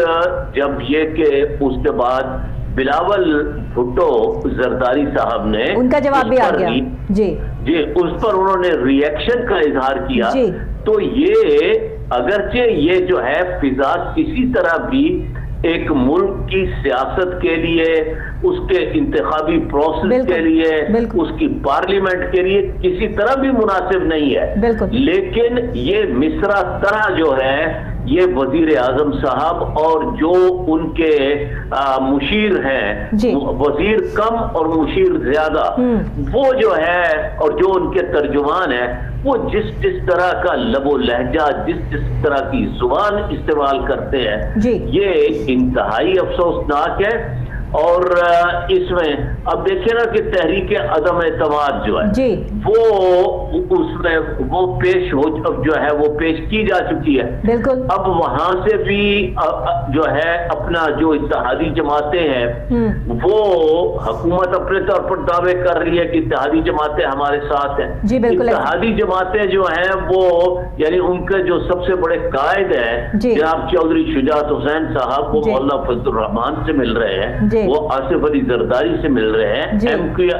[SPEAKER 4] جب یہ کہ اس کے بعد بلاول بھٹو زرداری صاحب نے
[SPEAKER 1] ان کا جواب بھی آ گیا، جی
[SPEAKER 4] اس پر انہوں نے ری ایکشن کا اظہار کیا، تو یہ اگرچہ یہ جو ہے فضا کسی طرح بھی ایک ملک کی سیاست کے لیے، اس کے انتخابی پروسیس کے لیے، اس کی پارلیمنٹ کے لیے کسی طرح بھی مناسب نہیں ہے، لیکن یہ مصرع طرح جو ہے یہ وزیر اعظم صاحب اور جو ان کے مشیر ہیں، وزیر کم اور مشیر زیادہ، وہ جو ہے اور جو ان کے ترجمان ہیں، وہ جس طرح کا لب و لہجہ، جس طرح کی زبان استعمال کرتے ہیں، یہ انتہائی افسوسناک ہے۔ اور اس میں اب دیکھیں نا کہ تحریک عدم اعتماد جو ہے وہ اس میں وہ پیش کی جا چکی ہے، بالکل۔ اب وہاں سے بھی جو ہے اپنا جو اتحادی جماعتیں ہیں وہ حکومت اپنے طور پر دعوے کر رہی ہے کہ اتحادی جماعتیں ہمارے ساتھ ہیں، اتحادی جماعتیں جو ہیں وہ یعنی ان کے جو سب سے بڑے قائد ہیں جناب چودھری شجاعت حسین صاحب، وہ مولانا فضل الرحمان سے مل رہے ہیں، وہ آصف علی زرداری سے مل رہے ہیں،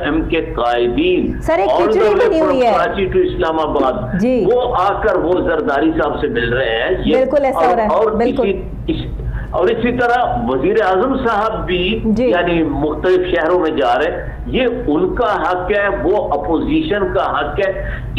[SPEAKER 4] ایم کے قائدین کراچی ٹو اسلام آباد، وہ آ کر وہ زرداری صاحب سے مل رہے ہیں، اور اسی طرح وزیر اعظم صاحب بھی یعنی مختلف شہروں میں جا رہے ہیں، یہ ان کا حق ہے، وہ اپوزیشن کا حق ہے،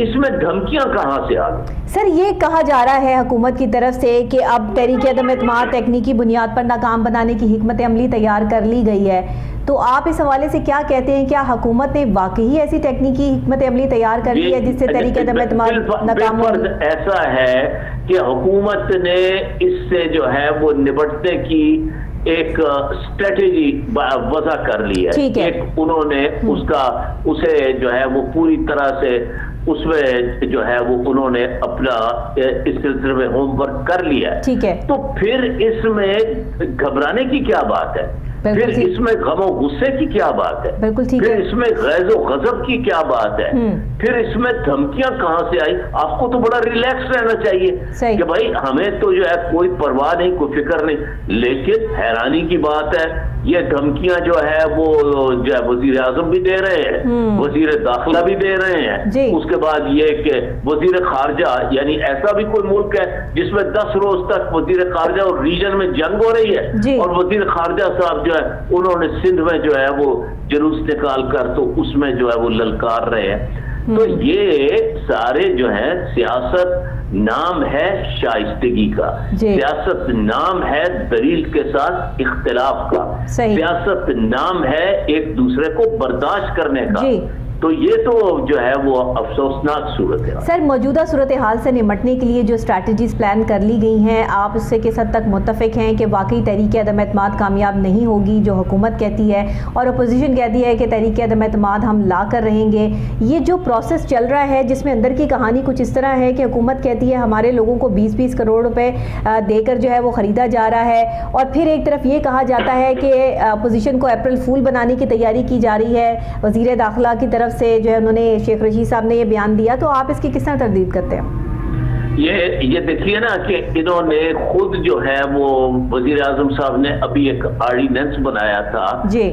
[SPEAKER 4] اس میں دھمکیاں کہاں سے آ گئی؟
[SPEAKER 1] سر یہ کہا جا رہا ہے حکومت کی طرف سے کہ اب تحریک عدم اعتماد تکنیکی بنیاد پر ناکام بنانے کی حکمت عملی تیار کر لی گئی ہے، تو آپ اس حوالے سے کیا کہتے ہیں؟ کیا حکومت نے واقعی ایسی تکنیکی حکمت عملی تیار کر لی ہے جس سے تحریک عدم اعتماد ناکام ہو؟
[SPEAKER 4] ایسا ہے کہ حکومت نے اس سے جو ہے وہ نبٹنے کی ایک اسٹریٹجی وضع کر لی ہے، ایک انہوں نے اسے جو ہے وہ پوری طرح سے اس میں جو ہے وہ انہوں نے اپنا اس سلسلے میں ہوم ورک کر لیا ہے، تو پھر اس میں گھبرانے کی کیا بات ہے؟ پھر اس میں غم و غصے کی کیا بات ہے؟ پھر اس میں غیظ و غضب کی کیا بات ہے؟ پھر اس میں دھمکیاں کہاں سے آئی؟ آپ کو تو بڑا ریلیکس رہنا چاہیے کہ بھائی ہمیں تو جو ہے کوئی پرواہ نہیں، کوئی فکر نہیں، لیکن حیرانی کی بات ہے یہ دھمکیاں جو ہے وہ جو ہے وزیر اعظم بھی دے رہے ہیں، وزیر داخلہ بھی دے رہے ہیں، اس کے بعد یہ کہ وزیر خارجہ، یعنی ایسا بھی کوئی ملک ہے جس میں 10 روز تک وزیر خارجہ اور ریجن میں جنگ ہو رہی ہے، اور وزیر خارجہ صاحب جو ہے انہوں نے سندھ میں جو ہے وہ جلوس نکال کر تو اس میں جو ہے وہ للکار رہے ہیں۔ تو یہ سارے جو ہے سیاست نام ہے شائستگی کا، سیاست نام ہے دلیل کے ساتھ اختلاف کا، سیاست نام ہے ایک دوسرے کو برداشت کرنے کا، تو یہ تو جو ہے وہ افسوسناک صورت ہے۔
[SPEAKER 1] سر موجودہ صورتحال سے نمٹنے کے لیے جو اسٹریٹجیز پلان کر لی گئی ہیں، آپ اس سے کس حد تک متفق ہیں کہ واقعی تحریک عدم اعتماد کامیاب نہیں ہوگی جو حکومت کہتی ہے اور اپوزیشن کہتی ہے کہ تحریک عدم اعتماد ہم لا کر رہیں گے؟ یہ جو پروسیس چل رہا ہے جس میں اندر کی کہانی کچھ اس طرح ہے کہ حکومت کہتی ہے ہمارے لوگوں کو 20-20 کروڑ روپے دے کر جو ہے وہ خریدا جا رہا ہے، اور پھر ایک طرف یہ کہا جاتا ہے کہ اپوزیشن کو اپریل فول بنانے کی تیاری کی جا رہی ہے، وزیر داخلہ کی طرف سے جو ہے انہوں نے شیخ رشید صاحب نے یہ بیان دیا، تو آپ اس کی کس طرح تردید کرتے ہیں؟
[SPEAKER 4] یہ دیکھیے نا کہ انہوں نے خود جو ہے وہ وزیر اعظم صاحب نے ابھی ایک آرڈیننس بنایا تھا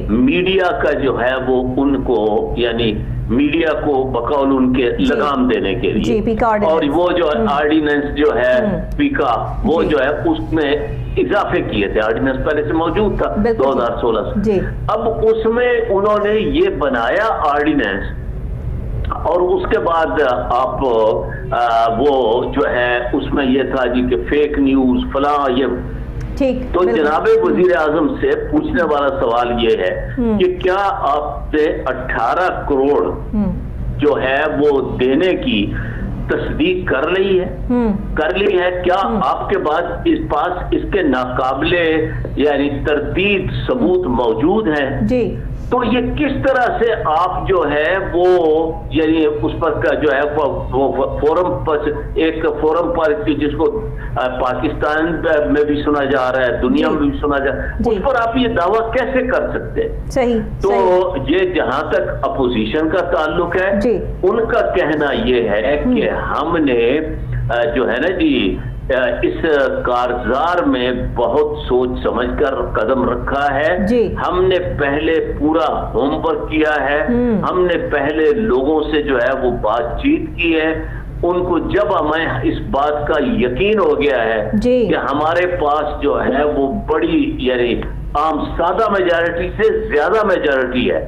[SPEAKER 4] میڈیا کا جو ہے وہ ان کو یعنی میڈیا کو بقول ان کے لگام دینے کے لیے، اور وہ جو آرڈیننس جو ہے پیکا وہ جو ہے اس میں اضافے کیے تھے، آرڈیننس پہلے سے موجود تھا 2016 سے، اب اس میں انہوں نے یہ بنایا آرڈیننس، اور اس کے بعد آپ وہ جو ہے اس میں یہ تھا جی کہ فیک نیوز فلاں یہ، تو جناب وزیر اعظم سے پوچھنے والا سوال یہ ہے کہ کیا آپ سے 18 کروڑ جو ہے وہ دینے کی تصدیق کر لی ہے؟ کیا آپ کے پاس اس کے ناقابل یعنی تردید ثبوت موجود ہیں؟ تو یہ کس طرح سے آپ جو ہے وہ یعنی اس پر کا جو ہے فورم پر ایک فورم پر جس کو پاکستان میں بھی سنا جا رہا ہے، دنیا میں بھی سنا جا رہا ہے، اس پر آپ یہ دعویٰ کیسے کر سکتے ہیں؟ تو یہ جہاں تک اپوزیشن کا تعلق ہے ان کا کہنا یہ ہے کہ ہم نے جو ہے نا جی اس کارزار میں بہت سوچ سمجھ کر قدم رکھا ہے، ہم نے پہلے پورا ہوم ورک کیا ہے، ہم نے پہلے لوگوں سے جو ہے وہ بات چیت کی ہے، ان کو جب ہمیں اس بات کا یقین ہو گیا ہے کہ ہمارے پاس جو ہے وہ بڑی یعنی عام سادہ میجارٹی سے زیادہ میجارٹی ہے،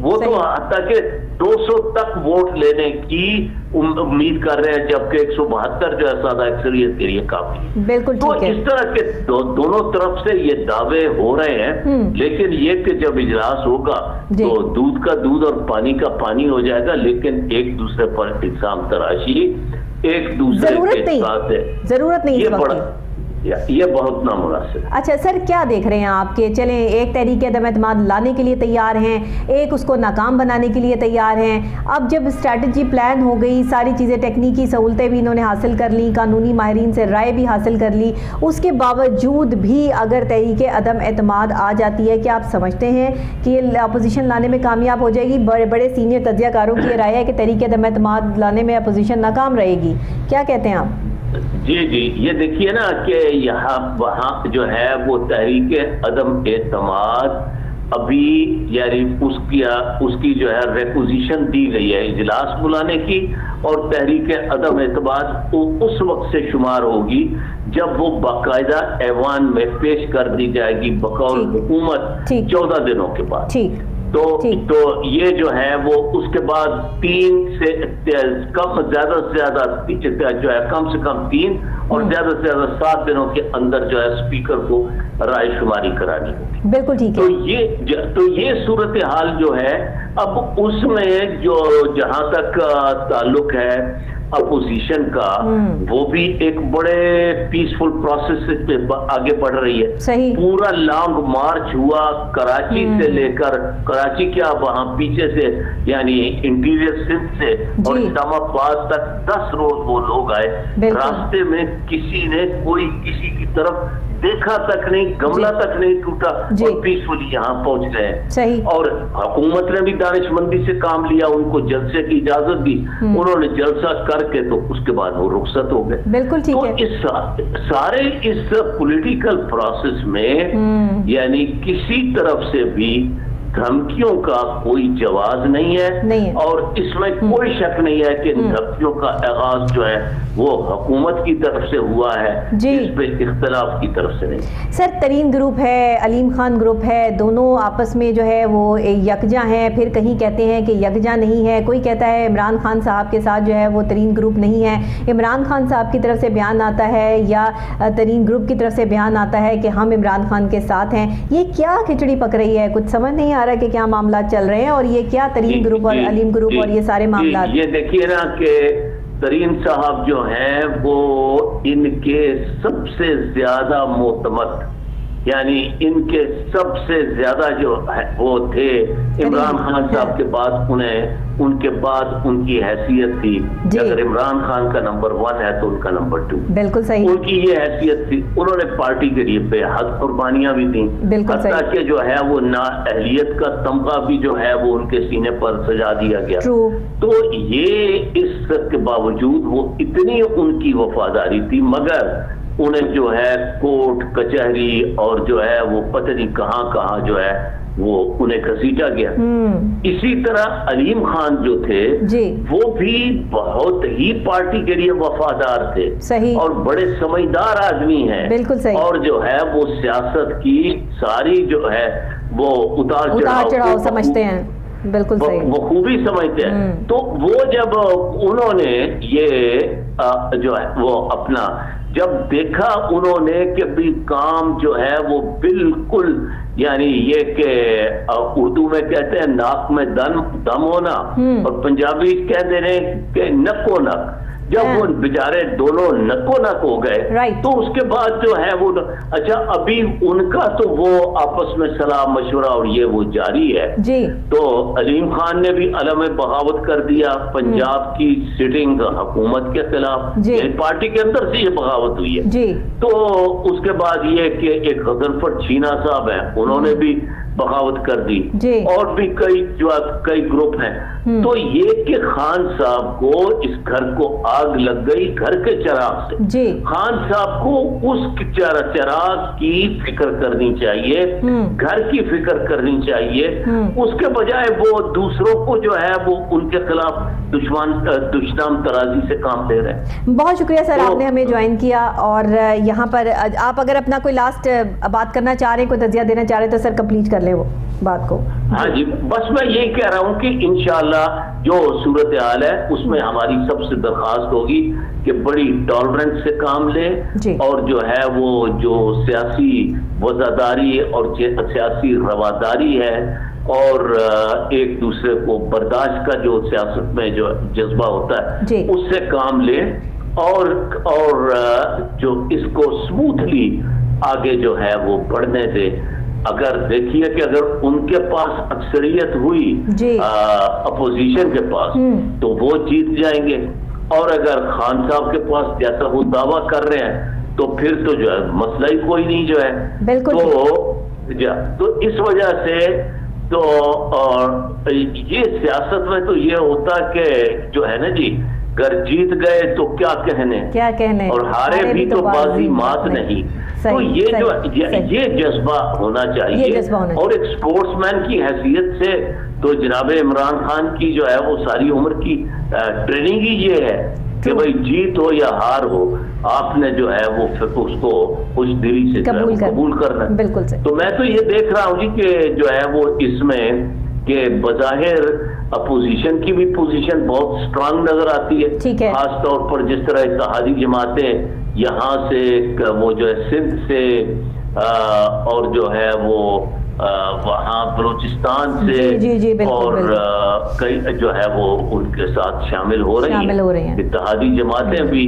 [SPEAKER 4] وہ تو حتیٰ کہ 200 تک ووٹ لینے کی امید کر رہے ہیں، جبکہ 172 جو ہے سادہ اکثریت کے لیے کافی ہے۔ تو اس طرح کے دونوں طرف سے یہ دعوے ہو رہے ہیں، لیکن یہ کہ جب اجلاس ہوگا تو دودھ کا دودھ اور پانی کا پانی ہو جائے گا، لیکن ایک دوسرے پر الزام تراشی ایک دوسرے کے ساتھ
[SPEAKER 1] ضرورت نہیں
[SPEAKER 4] یہ بہت نامناسب۔
[SPEAKER 1] اچھا سر کیا دیکھ رہے ہیں آپ کے چلیں ایک تحریک عدم اعتماد لانے کے لیے تیار ہیں، ایک اس کو ناکام بنانے کے لیے تیار ہیں، اب جب اسٹریٹجی پلان ہو گئی، ساری چیزیں ٹیکنیکی سہولتیں بھی انہوں نے حاصل کر لی، قانونی ماہرین سے رائے بھی حاصل کر لی، اس کے باوجود بھی اگر تحریک عدم اعتماد آ جاتی ہے، کیا آپ سمجھتے ہیں کہ یہ اپوزیشن لانے میں کامیاب ہو جائے گی؟ بڑے بڑے سینئر تجزیہ کاروں کی یہ رائے ہے کہ تحریک عدم اعتماد لانے میں اپوزیشن ناکام رہے گی، کیا کہتے ہیں آپ؟
[SPEAKER 4] جی یہ دیکھیے نا کہ یہاں وہاں جو ہے وہ تحریک عدم اعتماد ابھی یعنی اس کی جو ہے ریپوزیشن دی گئی ہے اجلاس بلانے کی، اور تحریک عدم اعتماد اس وقت سے شمار ہوگی جب وہ باقاعدہ ایوان میں پیش کر دی جائے گی بقول حکومت 14 دنوں کے بعد۔ تو یہ جو ہے وہ اس کے بعد 3 سے کم زیادہ سے زیادہ جو ہے کم سے کم 3 اور زیادہ سے زیادہ 7 دنوں کے اندر جو ہے اسپیکر کو رائے شماری کرانی ہوگی۔
[SPEAKER 1] بالکل ٹھیک ہے۔
[SPEAKER 4] تو یہ صورتحال جو ہے اب اس میں جو جہاں تک تعلق ہے اپوزیشن کا، وہ بھی ایک بڑے پیسفل پروسیس سے آگے بڑھ رہی ہے۔ پورا لانگ مارچ ہوا کراچی سے لے کر، کراچی کیا وہاں پیچھے سے یعنی انٹیریئر سندھ سے اور اسلام آباد تک 10 روز وہ لوگ آئے، راستے میں کسی نے کوئی کسی کی طرف دیکھا تک نہیں، گملہ تک نہیں ٹوٹا، اور پیسفلی یہاں پہنچ گئے۔ اور حکومت نے بھی دانش مندی سے کام لیا، ان کو جلسے کی اجازت دی، انہوں نے جلسہ کر کے تو اس کے بعد وہ رخصت ہو گئے۔
[SPEAKER 1] بالکل ٹھیک ہے۔
[SPEAKER 4] تو سارے اس پولیٹیکل پروسیس میں یعنی کسی طرف سے بھی دھمکیوں کا کوئی جواز نہیں ہے، اور اس میں کوئی شک نہیں ہے کہ دھمکیوں کا آغاز جو ہے وہ حکومت کی طرف سے ہوا ہے، اس پہ اختلاف کی طرف سے نہیں۔
[SPEAKER 1] سر ترین گروپ ہے، علیم خان گروپ ہے، دونوں آپس میں جو ہے وہ یکجا ہیں، پھر کہیں کہتے ہیں کہ یکجا نہیں ہے، کوئی کہتا ہے عمران خان صاحب کے ساتھ جو ہے وہ ترین گروپ نہیں ہے، عمران خان صاحب کی طرف سے بیان آتا ہے یا ترین گروپ کی طرف سے بیان آتا ہے کہ ہم عمران خان کے ساتھ ہیں۔ یہ کیا کھچڑی پک رہی ہے؟ کچھ سمجھ نہیں آ رہا کہ کیا معاملات چل رہے ہیں، اور یہ کیا ترین گروپ اور علیم گروپ اور یہ سارے معاملات؟
[SPEAKER 4] یہ دیکھیے نا کہ ترین صاحب جو ہیں وہ ان کے سب سے زیادہ معتمد، یعنی ان کے سب سے زیادہ جو وہ تھے عمران خان صاحب کے بعد ان کے بعد ان کی حیثیت تھی، اگر عمران خان کا نمبر 1 ہے تو ان کا نمبر 2،
[SPEAKER 1] بالکل صحیح،
[SPEAKER 4] ان کی یہ حیثیت تھی۔ انہوں نے پارٹی کے لیے بے حد قربانیاں بھی دیں، حتیٰ کہ جو ہے وہ نااہلیت کا تمغہ بھی جو ہے وہ ان کے سینے پر سجا دیا گیا۔ تو یہ اس سب کے باوجود وہ اتنی ان کی وفاداری تھی، مگر انہیں جو ہے کورٹ کچہری اور جو ہے وہ پتہ نہیں کہاں کہاں جو ہے وہ انہیں گھسیٹا گیا۔ اسی طرح علیم خان جو تھے وہ بھی بہت ہی پارٹی کے لیے وفادار تھے اور بڑے سمجھدار آدمی ہیں، اور جو ہے وہ سیاست کی ساری جو ہے وہ اتار چڑھاؤ
[SPEAKER 1] سمجھتے ہیں، بالکل صحیح،
[SPEAKER 4] وہ خوبی سمجھتے ہیں۔ تو وہ جب انہوں نے یہ جو ہے وہ اپنا جب دیکھا انہوں نے کہ بھی کام جو ہے وہ بالکل یعنی یہ کہ اردو میں کہتے ہیں ناک میں دم ہونا، اور پنجابی کہتے ہیں کہ نکو نک، جب وہ بیچارے دونوں نکو نک ہو گئے تو اس کے بعد جو ہے وہ اچھا ابھی ان کا تو وہ آپس میں صلاح مشورہ اور یہ وہ جاری ہے۔ تو علیم خان نے بھی علم بغاوت کر دیا پنجاب کی سٹنگ حکومت کے خلاف، پارٹی کے اندر سے یہ بغاوت ہوئی ہے۔ تو اس کے بعد یہ کہ ایک غضنفر چھینا صاحب ہیں، انہوں نے بھی بغاوت کر دی، اور بھی کئی گروپ ہیں۔ تو یہ کہ خان صاحب کو اس گھر کو آگ لگ گئی گھر کے چراغ سے، خان صاحب کو اس چراغ کی فکر کرنی چاہیے، گھر کی فکر کرنی چاہیے، اس کے بجائے وہ دوسروں کو جو ہے وہ ان کے خلاف دشنام ترازی سے کام لے رہے ہیں۔
[SPEAKER 1] بہت شکریہ سر، آپ نے ہمیں جوائن کیا، اور یہاں پر آپ اگر اپنا کوئی لاسٹ بات کرنا چاہ رہے ہیں، کوئی تجزیہ دینا چاہ رہے ہیں تو سر کمپلیٹ کر لیں وہ بات کو۔
[SPEAKER 4] ہاں جی، بس میں یہی کہہ رہا ہوں کہ انشاءاللہ جو صورتحال ہے اس میں ہماری سب سے درخواست ہوگی کہ بڑی ٹالرنس سے کام لے، اور جو ہے وہ جو سیاسی وزاداری اور سیاسی رواداری ہے اور ایک دوسرے کو برداشت کا جو سیاست میں جو جذبہ ہوتا ہے اس سے کام لے، اور جو اس کو سموتھلی آگے جو ہے وہ بڑھنے دے۔ اگر دیکھیے کہ اگر ان کے پاس اکثریت ہوئی اپوزیشن کے پاس تو وہ جیت جائیں گے، اور اگر خان صاحب کے پاس جیسا وہ دعویٰ کر رہے ہیں تو پھر تو جو ہے مسئلہ ہی کوئی نہیں جو ہے۔ تو اس وجہ سے تو یہ سیاست میں تو یہ ہوتا کہ جو ہے نا جی گر جیت گئے تو کیا کہنے اور ہارے بھی تو بازی مات نہیں. تو یہ جذبہ ہونا چاہیے. اور ایک سپورٹس مین کی حیثیت سے تو جناب عمران خان کی جو ہے وہ ساری عمر کی ٹریننگ ہی یہ ہے کہ بھائی جیت ہو یا ہار ہو آپ نے جو ہے وہ اس کو خوش دلی سے قبول کرنا.
[SPEAKER 1] بالکل.
[SPEAKER 4] تو میں تو یہ دیکھ رہا ہوں جی کہ جو ہے وہ اس میں کہ بظاہر اپوزیشن کی بھی پوزیشن بہت سٹرانگ نظر آتی ہے, خاص طور پر جس طرح اتحادی جماعتیں یہاں سے وہ جو ہے سندھ سے اور جو ہے وہ وہاں بلوچستان سے اور کئی جو ہے وہ ان کے ساتھ شامل ہو رہی ہیں اتحادی جماعتیں بھی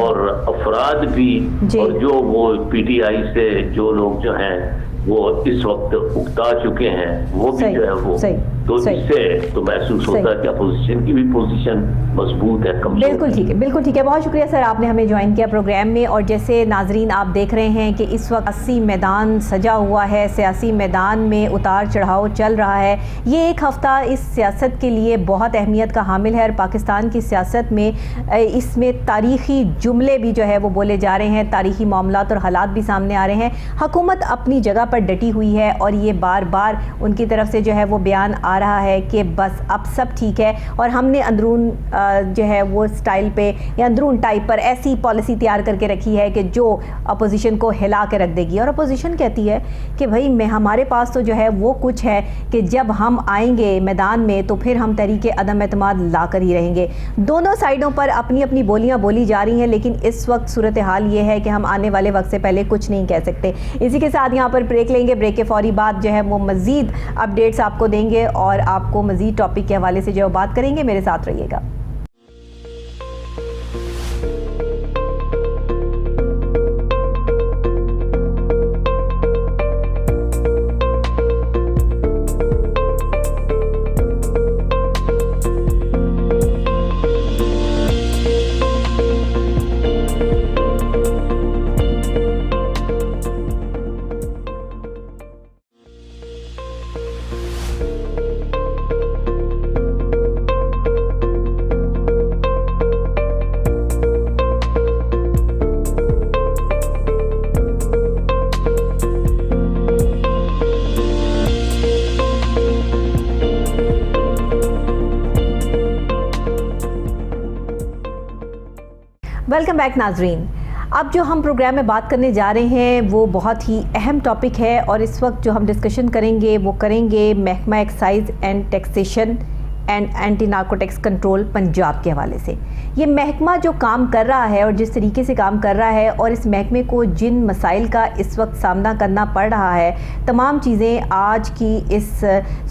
[SPEAKER 4] اور افراد بھی, اور جو وہ پی ٹی آئی سے جو لوگ جو ہیں وہ اس وقت اکتا چکے ہیں وہ بھی جو ہے وہ تو اس سے تو محسوس ہوتا ہے کہ اپوزیشن کی بھی پوزیشن مضبوط ہے.
[SPEAKER 1] بالکل ٹھیک ہے, بالکل ٹھیک ہے. بہت شکریہ سر, آپ نے ہمیں جوائن کیا پروگرام میں. اور جیسے ناظرین آپ دیکھ رہے ہیں کہ اس وقت سیاسی میدان سجا ہوا ہے, سیاسی میدان میں اتار چڑھاؤ چل رہا ہے. یہ ایک ہفتہ اس سیاست کے لیے بہت اہمیت کا حامل ہے اور پاکستان کی سیاست میں اس میں تاریخی جملے بھی جو ہے وہ بولے جا رہے ہیں, تاریخی معاملات اور حالات بھی سامنے آ رہے ہیں. حکومت اپنی جگہ پر ڈٹی ہوئی ہے اور یہ بار بار ان کی طرف سے جو ہے وہ بیان آ رہا ہے کہ بس اب سب ٹھیک ہے اور ہم نے اندرون جو ہے وہ سٹائل پہ یا اندرون ٹائپ پر ایسی پالیسی تیار کر کے رکھی ہے کہ جو اپوزیشن کو ہلا کے رکھ دے گی. اور اپوزیشن کہتی ہے کہ بھائی ہمارے پاس تو جو ہے وہ کچھ ہے کہ جب ہم آئیں گے میدان میں تو پھر ہم تحریک عدم اعتماد لا کر ہی رہیں گے. دونوں سائڈوں پر اپنی اپنی بولیاں بولی جا رہی ہیں, لیکن اس وقت صورتحال یہ ہے کہ ہم آنے والے وقت سے پہلے کچھ نہیں کہہ سکتے. اسی کے ساتھ یہاں پر بریک لیں گے, بریک کے فوری بعد جو ہے وہ مزید اپڈیٹس آپ کو دیں گے اور آپ کو مزید ٹاپک کے حوالے سے جو بات کریں گے. میرے ساتھ رہیے گا. ویلکم بیک ناظرین. اب جو ہم پروگرام میں بات کرنے جا رہے ہیں وہ بہت ہی اہم ٹاپک ہے اور اس وقت جو ہم ڈسکشن کریں گے وہ کریں گے محکمہ excise and taxation and anti narcotics control Punjab کے حوالے سے. یہ محکمہ جو کام کر رہا ہے اور جس طریقے سے کام کر رہا ہے اور اس محکمے کو جن مسائل کا اس وقت سامنا کرنا پڑ رہا ہے, تمام چیزیں آج کی اس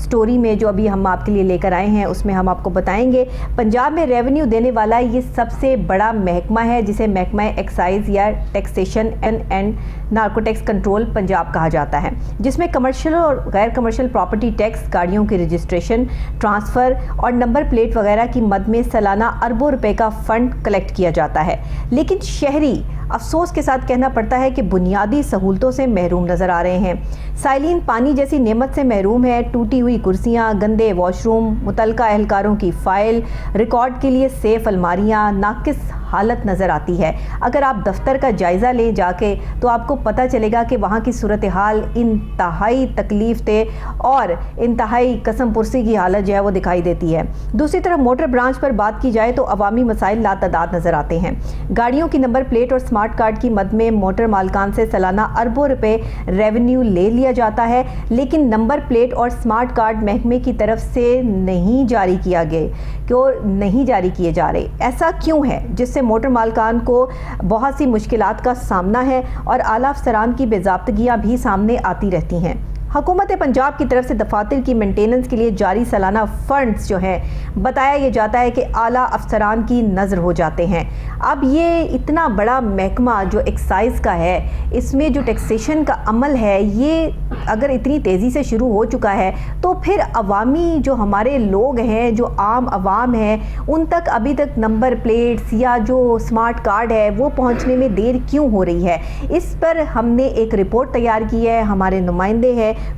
[SPEAKER 1] سٹوری میں جو ابھی ہم آپ کے لیے لے کر آئے ہیں اس میں ہم آپ کو بتائیں گے. پنجاب میں ریونیو دینے والا یہ سب سے بڑا محکمہ ہے جسے محکمہ ایکسائز یا taxation and narcotics control Punjab کہا جاتا ہے, جس میں کمرشل اور غیر کمرشل پراپرٹی ٹیکس, گاڑیوں کی رجسٹریشن, ٹرانسفر اور نمبر پلیٹ وغیرہ کی مد میں سالانہ اربوں روپے کا فنڈ کلیکٹ کیا جاتا ہے. لیکن شہری افسوس کے ساتھ کہنا پڑتا ہے کہ بنیادی سہولتوں سے محروم نظر آ رہے ہیں. سائلین پانی جیسی نعمت سے محروم ہے. ٹوٹی ہوئی کرسیاں, گندے واش روم, متعلقہ اہلکاروں کی فائل, ریکارڈ کے لیے سیف الماریاں ناقص حالت نظر آتی ہے. اگر آپ دفتر کا جائزہ لیں جا کے تو آپ کو پتہ چلے گا کہ وہاں کی صورتحال انتہائی تکلیف دہ اور انتہائی قسم پرسی کی حالت جو ہے وہ دکھائی دیتی ہے. دوسری طرف موٹر برانچ پر بات کی جائے تو عوامی مسائل لاتعداد نظر آتے ہیں. گاڑیوں کی نمبر پلیٹ اور اسمارٹ کارڈ کی مد میں موٹر مالکان سے سالانہ اربوں روپے ریونیو لے لیا جاتا ہے, لیکن نمبر پلیٹ اور اسمارٹ کارڈ محکمے کی طرف سے نہیں جاری کیا گئے, کیوں نہیں جاری کیے جا رہے؟ ایسا کیوں ہے جس سے موٹر مالکان کو بہت سی مشکلات کا سامنا ہے اور اعلیٰ افسران کی بے ضابطگیاں بھی سامنے آتی رہتی ہیں. حکومت پنجاب کی طرف سے دفاتر کی مینٹیننس کے لیے جاری سالانہ فنڈز جو ہیں بتایا یہ جاتا ہے کہ اعلیٰ افسران کی نظر ہو جاتے ہیں. اب یہ اتنا بڑا محکمہ جو ایکسائز کا ہے, اس میں جو ٹیکسیشن کا عمل ہے یہ اگر اتنی تیزی سے شروع ہو چکا ہے تو پھر عوامی جو ہمارے لوگ ہیں, جو عام عوام ہیں, ان تک ابھی تک نمبر پلیٹس یا جو اسمارٹ کارڈ ہے وہ پہنچنے میں دیر کیوں ہو رہی ہے؟ اس پر ہم نے ایک رپورٹ تیار کی ہے. ہمارے نمائندے ہیں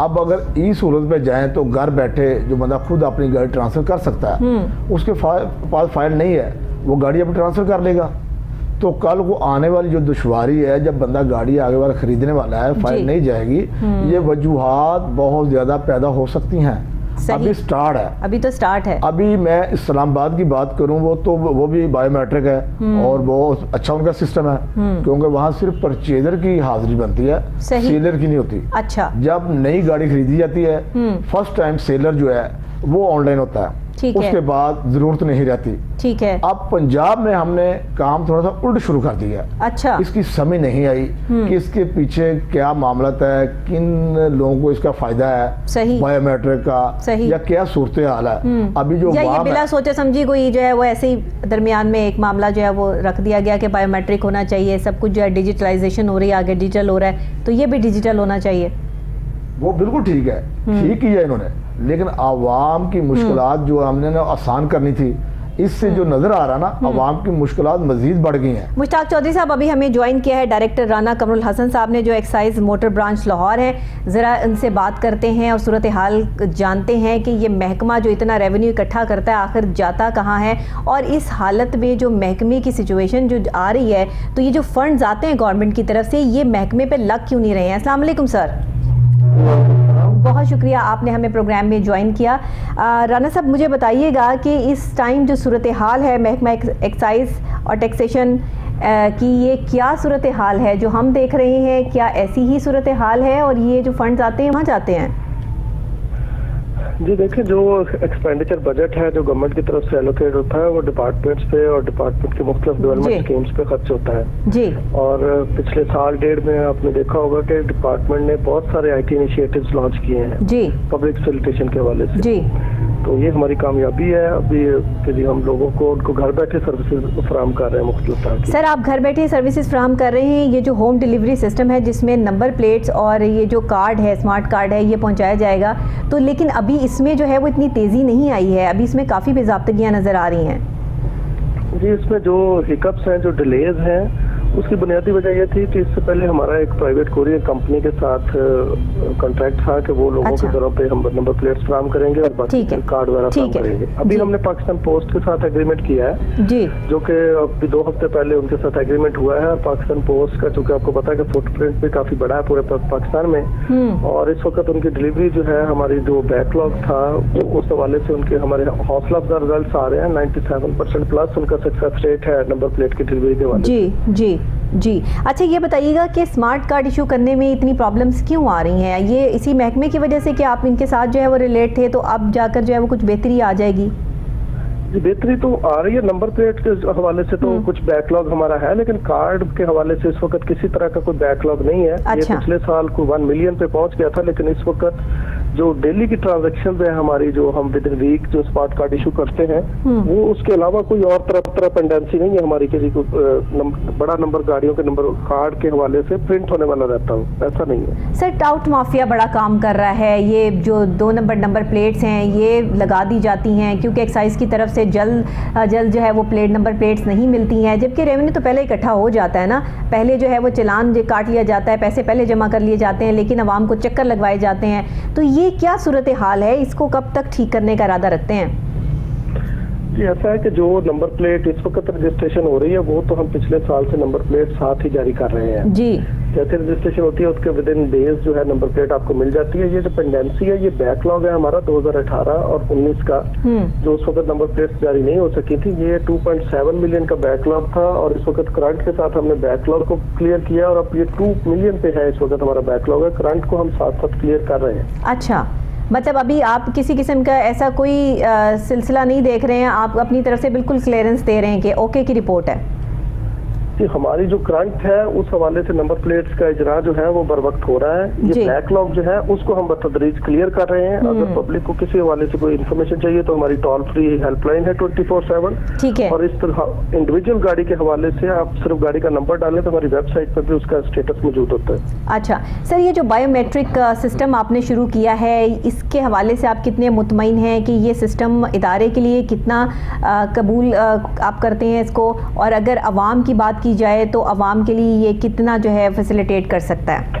[SPEAKER 5] اب اگر ای سہولت پہ جائیں تو گھر بیٹھے جو بندہ خود اپنی گاڑی ٹرانسفر کر سکتا ہے، اس کے پاس فائل نہیں ہے، وہ گاڑی اپنی ٹرانسفر کر لے گا. تو کل کو آنے والی جو دشواری ہے جب بندہ گاڑی آگے والا خریدنے والا ہے، فائل نہیں جائے گی، یہ وجوہات بہت زیادہ پیدا ہو سکتی ہیں. ابھی سٹارٹ ہے،
[SPEAKER 1] ابھی تو سٹارٹ ہے.
[SPEAKER 5] ابھی میں اسلام آباد کی بات کروں وہ بھی بایو میٹرک ہے اور بہت اچھا ان کا سسٹم ہے، کیونکہ وہاں صرف پرچیزر کی حاضری بنتی ہے، سیلر کی نہیں ہوتی.
[SPEAKER 1] اچھا.
[SPEAKER 5] جب نئی گاڑی خریدی جاتی ہے فرسٹ ٹائم سیلر جو ہے وہ آن لائن ہوتا ہے، اس کے بعد ضرورت نہیں رہتی.
[SPEAKER 1] ٹھیک ہے.
[SPEAKER 5] اب پنجاب میں ہم نے کام تھوڑا سا الٹ شروع کر دیا.
[SPEAKER 1] اچھا.
[SPEAKER 5] اس کی سمجھ نہیں آئی کہ اس کے پیچھے کیا معاملات ہے، کن لوگوں کو اس کا فائدہ ہے بایو میٹرک کا، یا کیا صورتحال ہے. ابھی جو
[SPEAKER 1] یہ بلا سوچے سمجھی کوئی جو ہے وہ ایسے ہی درمیان میں ایک معاملہ جو ہے وہ رکھ دیا گیا کہ بایو میٹرک ہونا چاہیے، سب کچھ جو ہے ڈیجیٹلائزیشن ہو رہی ہے، آگے ڈیجیٹل ہو رہا ہے تو یہ بھی ڈیجیٹل ہونا چاہیے.
[SPEAKER 5] وہ بالکل ٹھیک ہے، ٹھیک کیا انہوں نے، لیکن عوام کی مشکلات جو ہم نے آسان کرنی تھی، اس سے جو نظر آ رہا نا عوام کی مشکلات مزید بڑھ گئی ہیں.
[SPEAKER 1] مشتاق چودھری صاحب ابھی ہمیں جوائن کیا ہے ڈائریکٹر رانا قمر الحسن صاحب نے جو ایکسائز موٹر برانچ لاہور ہے. ذرا ان سے بات کرتے ہیں اور صورتحال جانتے ہیں کہ یہ محکمہ جو اتنا ریونیو اکٹھا کرتا ہے آخر جاتا کہاں ہے، اور اس حالت میں جو محکمے کی سچویشن جو آ رہی ہے تو یہ جو فنڈز آتے ہیں گورنمنٹ کی طرف سے یہ محکمے پہ لگ کیوں نہیں رہے ہیں؟ السلام علیکم سر. بہت شکریہ آپ نے ہمیں پروگرام میں جوائن کیا. رانا صاحب مجھے بتائیے گا کہ اس ٹائم جو صورتحال ہے محکمہ ایکسائز اور ٹیکسیشن کی یہ کیا صورتحال ہے جو ہم دیکھ رہے ہیں؟ کیا ایسی ہی صورتحال ہے اور یہ جو فنڈز آتے ہیں وہاں جاتے ہیں؟
[SPEAKER 6] جی دیکھیں، جو ایکسپینڈیچر بجٹ ہے جو گورنمنٹ کی طرف سے ایلوکیٹ ہوتا ہے وہ ڈپارٹمنٹس پہ اور ڈپارٹمنٹ کے مختلف ڈیولپمنٹ اسکیمز پہ خرچ ہوتا ہے.
[SPEAKER 1] جی.
[SPEAKER 6] اور پچھلے سال ڈیڑھ میں آپ نے دیکھا ہوگا کہ ڈپارٹمنٹ نے بہت سارے آئی ٹی انیشیٹوز لانچ کیے ہیں
[SPEAKER 1] جی
[SPEAKER 6] پبلک فیسیلیٹیشن کے حوالے سے.
[SPEAKER 1] جی.
[SPEAKER 6] تو یہ ہماری کامیابی ہے ابھی کہ جی ہم لوگوں کو ان کو گھر بیٹھے سروسز فراہم کر رہے ہیں مختلف طرح کی.
[SPEAKER 1] سر آپ گھر بیٹھے سروسز فراہم کر رہے ہیں، یہ جو ہوم ڈیلیوری سسٹم ہے جس میں نمبر پلیٹس اور یہ جو کارڈ ہے اسمارٹ کارڈ ہے یہ پہنچایا جائے گا، تو لیکن ابھی اس میں جو ہے وہ اتنی تیزی نہیں آئی ہے، ابھی اس میں کافی بے ضابطگیاں نظر آ رہی ہیں.
[SPEAKER 6] جی اس میں جو ہکپس ہیں جو ڈیلیز ہیں اس کی بنیادی وجہ یہ تھی کہ اس سے پہلے ہمارا ایک پرائیویٹ کوریئر کمپنی کے ساتھ کانٹریکٹ تھا کہ وہ لوگوں کے گھروں پہ ہم نمبر پلیٹس فراہم کریں گے اور باقی کارڈ وغیرہ فراہم کریں گے. ابھی ہم نے پاکستان پوسٹ کے ساتھ ایگریمنٹ کیا ہے
[SPEAKER 1] جی
[SPEAKER 6] جو کہ ابھی 2 ہفتے پہلے ان کے ساتھ ایگریمنٹ ہوا ہے. اور پاکستان پوسٹ کا چونکہ آپ کو پتا ہے کہ فٹ پرنٹ بھی کافی بڑا ہے پورے پاکستان میں، اور اس وقت ان کی ڈلیوری جو ہے ہماری جو بیک لاگ تھا اس حوالے سے ان کے ہمارے حوصلہ افزا ریزلٹس آ رہے ہیں. 97% پلس ان کا سکسیس ریٹ ہے نمبر پلیٹ کی ڈلیوری کے حوالے سے.
[SPEAKER 1] جی. اچھا یہ بتائیے گا کہ اسمارٹ کارڈ ایشو کرنے میں اتنی پرابلمس کیوں آ رہی ہیں؟ یہ اسی محکمے کی وجہ سے کہ آپ ان کے ساتھ جو ہے وہ ریلیٹ تھے تو اب جا کر جو ہے وہ کچھ بہتری آ جائے گی؟
[SPEAKER 6] جی بہتری تو آ رہی ہے نمبر پلیٹ کے حوالے سے تو کچھ بیک لاگ ہمارا ہے، لیکن کارڈ کے حوالے سے اس وقت کسی طرح کا کوئی بیک لاگ نہیں ہے. یہ پچھلے سال کو 1 ملین پہ پہنچ گیا تھا، لیکن اس وقت جو ڈیلی کی ٹرانزیکشن ہے ہماری جو ہم ود ان ویک جو اسمارٹ کارڈ ایشو کرتے ہیں وہ اس کے علاوہ کوئی اور طرح پینڈنسی نہیں ہے ہماری کسی کو بڑا نمبر گاڑیوں کے نمبر کارڈ کے حوالے سے پرنٹ ہونے والا رہتا ہوں، ایسا نہیں ہے.
[SPEAKER 1] سر ٹاؤٹ مافیا بڑا کام کر رہا ہے، یہ جو 2 نمبر پلیٹس ہیں یہ لگا دی جاتی ہیں کیونکہ ایکسائز کی طرف سے جلد جو ہے وہ نمبر پلیٹس نہیں ملتی ہیں، جبکہ ریونیو تو پہلے اکٹھا ہو جاتا ہے نا، پہلے جو ہے وہ چلان کاٹ لیا جاتا ہے، پیسے پہلے جمع کر لیے جاتے ہیں، لیکن عوام کو چکر لگوائے جاتے ہیں. تو یہ کیا صورتحال ہے؟ اس کو کب تک ٹھیک کرنے کا ارادہ رکھتے ہیں؟
[SPEAKER 6] جی ایسا ہے کہ جو نمبر پلیٹ اس وقت رجسٹریشن ہو رہی ہے وہ تو ہم پچھلے سال سے نمبر پلیٹ ساتھ ہی جاری کر رہے ہیں.
[SPEAKER 1] جی
[SPEAKER 6] جیسے رجسٹریشن ہوتی ہے اس کے ود ان ڈیز جو ہے نمبر پلیٹ آپ کو مل جاتی ہے. یہ جو پینڈنسی ہے یہ بیک لاگ ہے ہمارا 2018 اور 19 کا جو اس وقت نمبر پلیٹ جاری نہیں ہو سکی تھی. یہ 2.7 ملین کا بیک لاگ تھا اور اس وقت کرنٹ کے ساتھ ہم نے بیک لاگ کو کلیئر کیا اور اب یہ 2 ملین پہ ہے اس وقت ہمارا بیک لاگ ہے. کرنٹ کو ہم ساتھ کلیئر کر رہے ہیں.
[SPEAKER 1] اچھا مطلب ابھی آپ کسی قسم کا ایسا کوئی سلسلہ نہیں دیکھ رہے ہیں، آپ اپنی طرف سے بالکل کلیئرنس دے رہے ہیں کہ اوکے کی رپورٹ ہے؟
[SPEAKER 6] ہماری جو کرنٹ ہے اس حوالے سے نمبر پلیٹس کا اجرا جو ہے وہ بر وقت ہو رہا ہے. یہ بیک لاگ جو ہے اس کو ہم بتدریج کلیئر کر رہے ہیں. اگر پبلک کو کسی حوالے سے کوئی انفارمیشن چاہیے تو ہماری ٹول فری ہیلپ لائن ہے 24/7.
[SPEAKER 1] ٹھیک ہے.
[SPEAKER 6] اور اس طرح انڈیویجول گاڑی کے حوالے سے آپ صرف گاڑی کا نمبر ڈالیں تو ہماری ویب سائٹ پر بھی اس کا اسٹیٹس موجود ہوتا ہے.
[SPEAKER 1] اچھا سر، یہ جو بایو میٹرک سسٹم آپ نے شروع کیا ہے اس کے حوالے سے آپ کتنے مطمئن ہیں کہ یہ سسٹم ادارے کے لیے کتنا قبول آپ کرتے ہیں اس کو، اور اگر عوام کی بات کی جائے تو عوام کے لیے یہ کتنا جو ہے فیسیلیٹیٹ کر سکتا ہے؟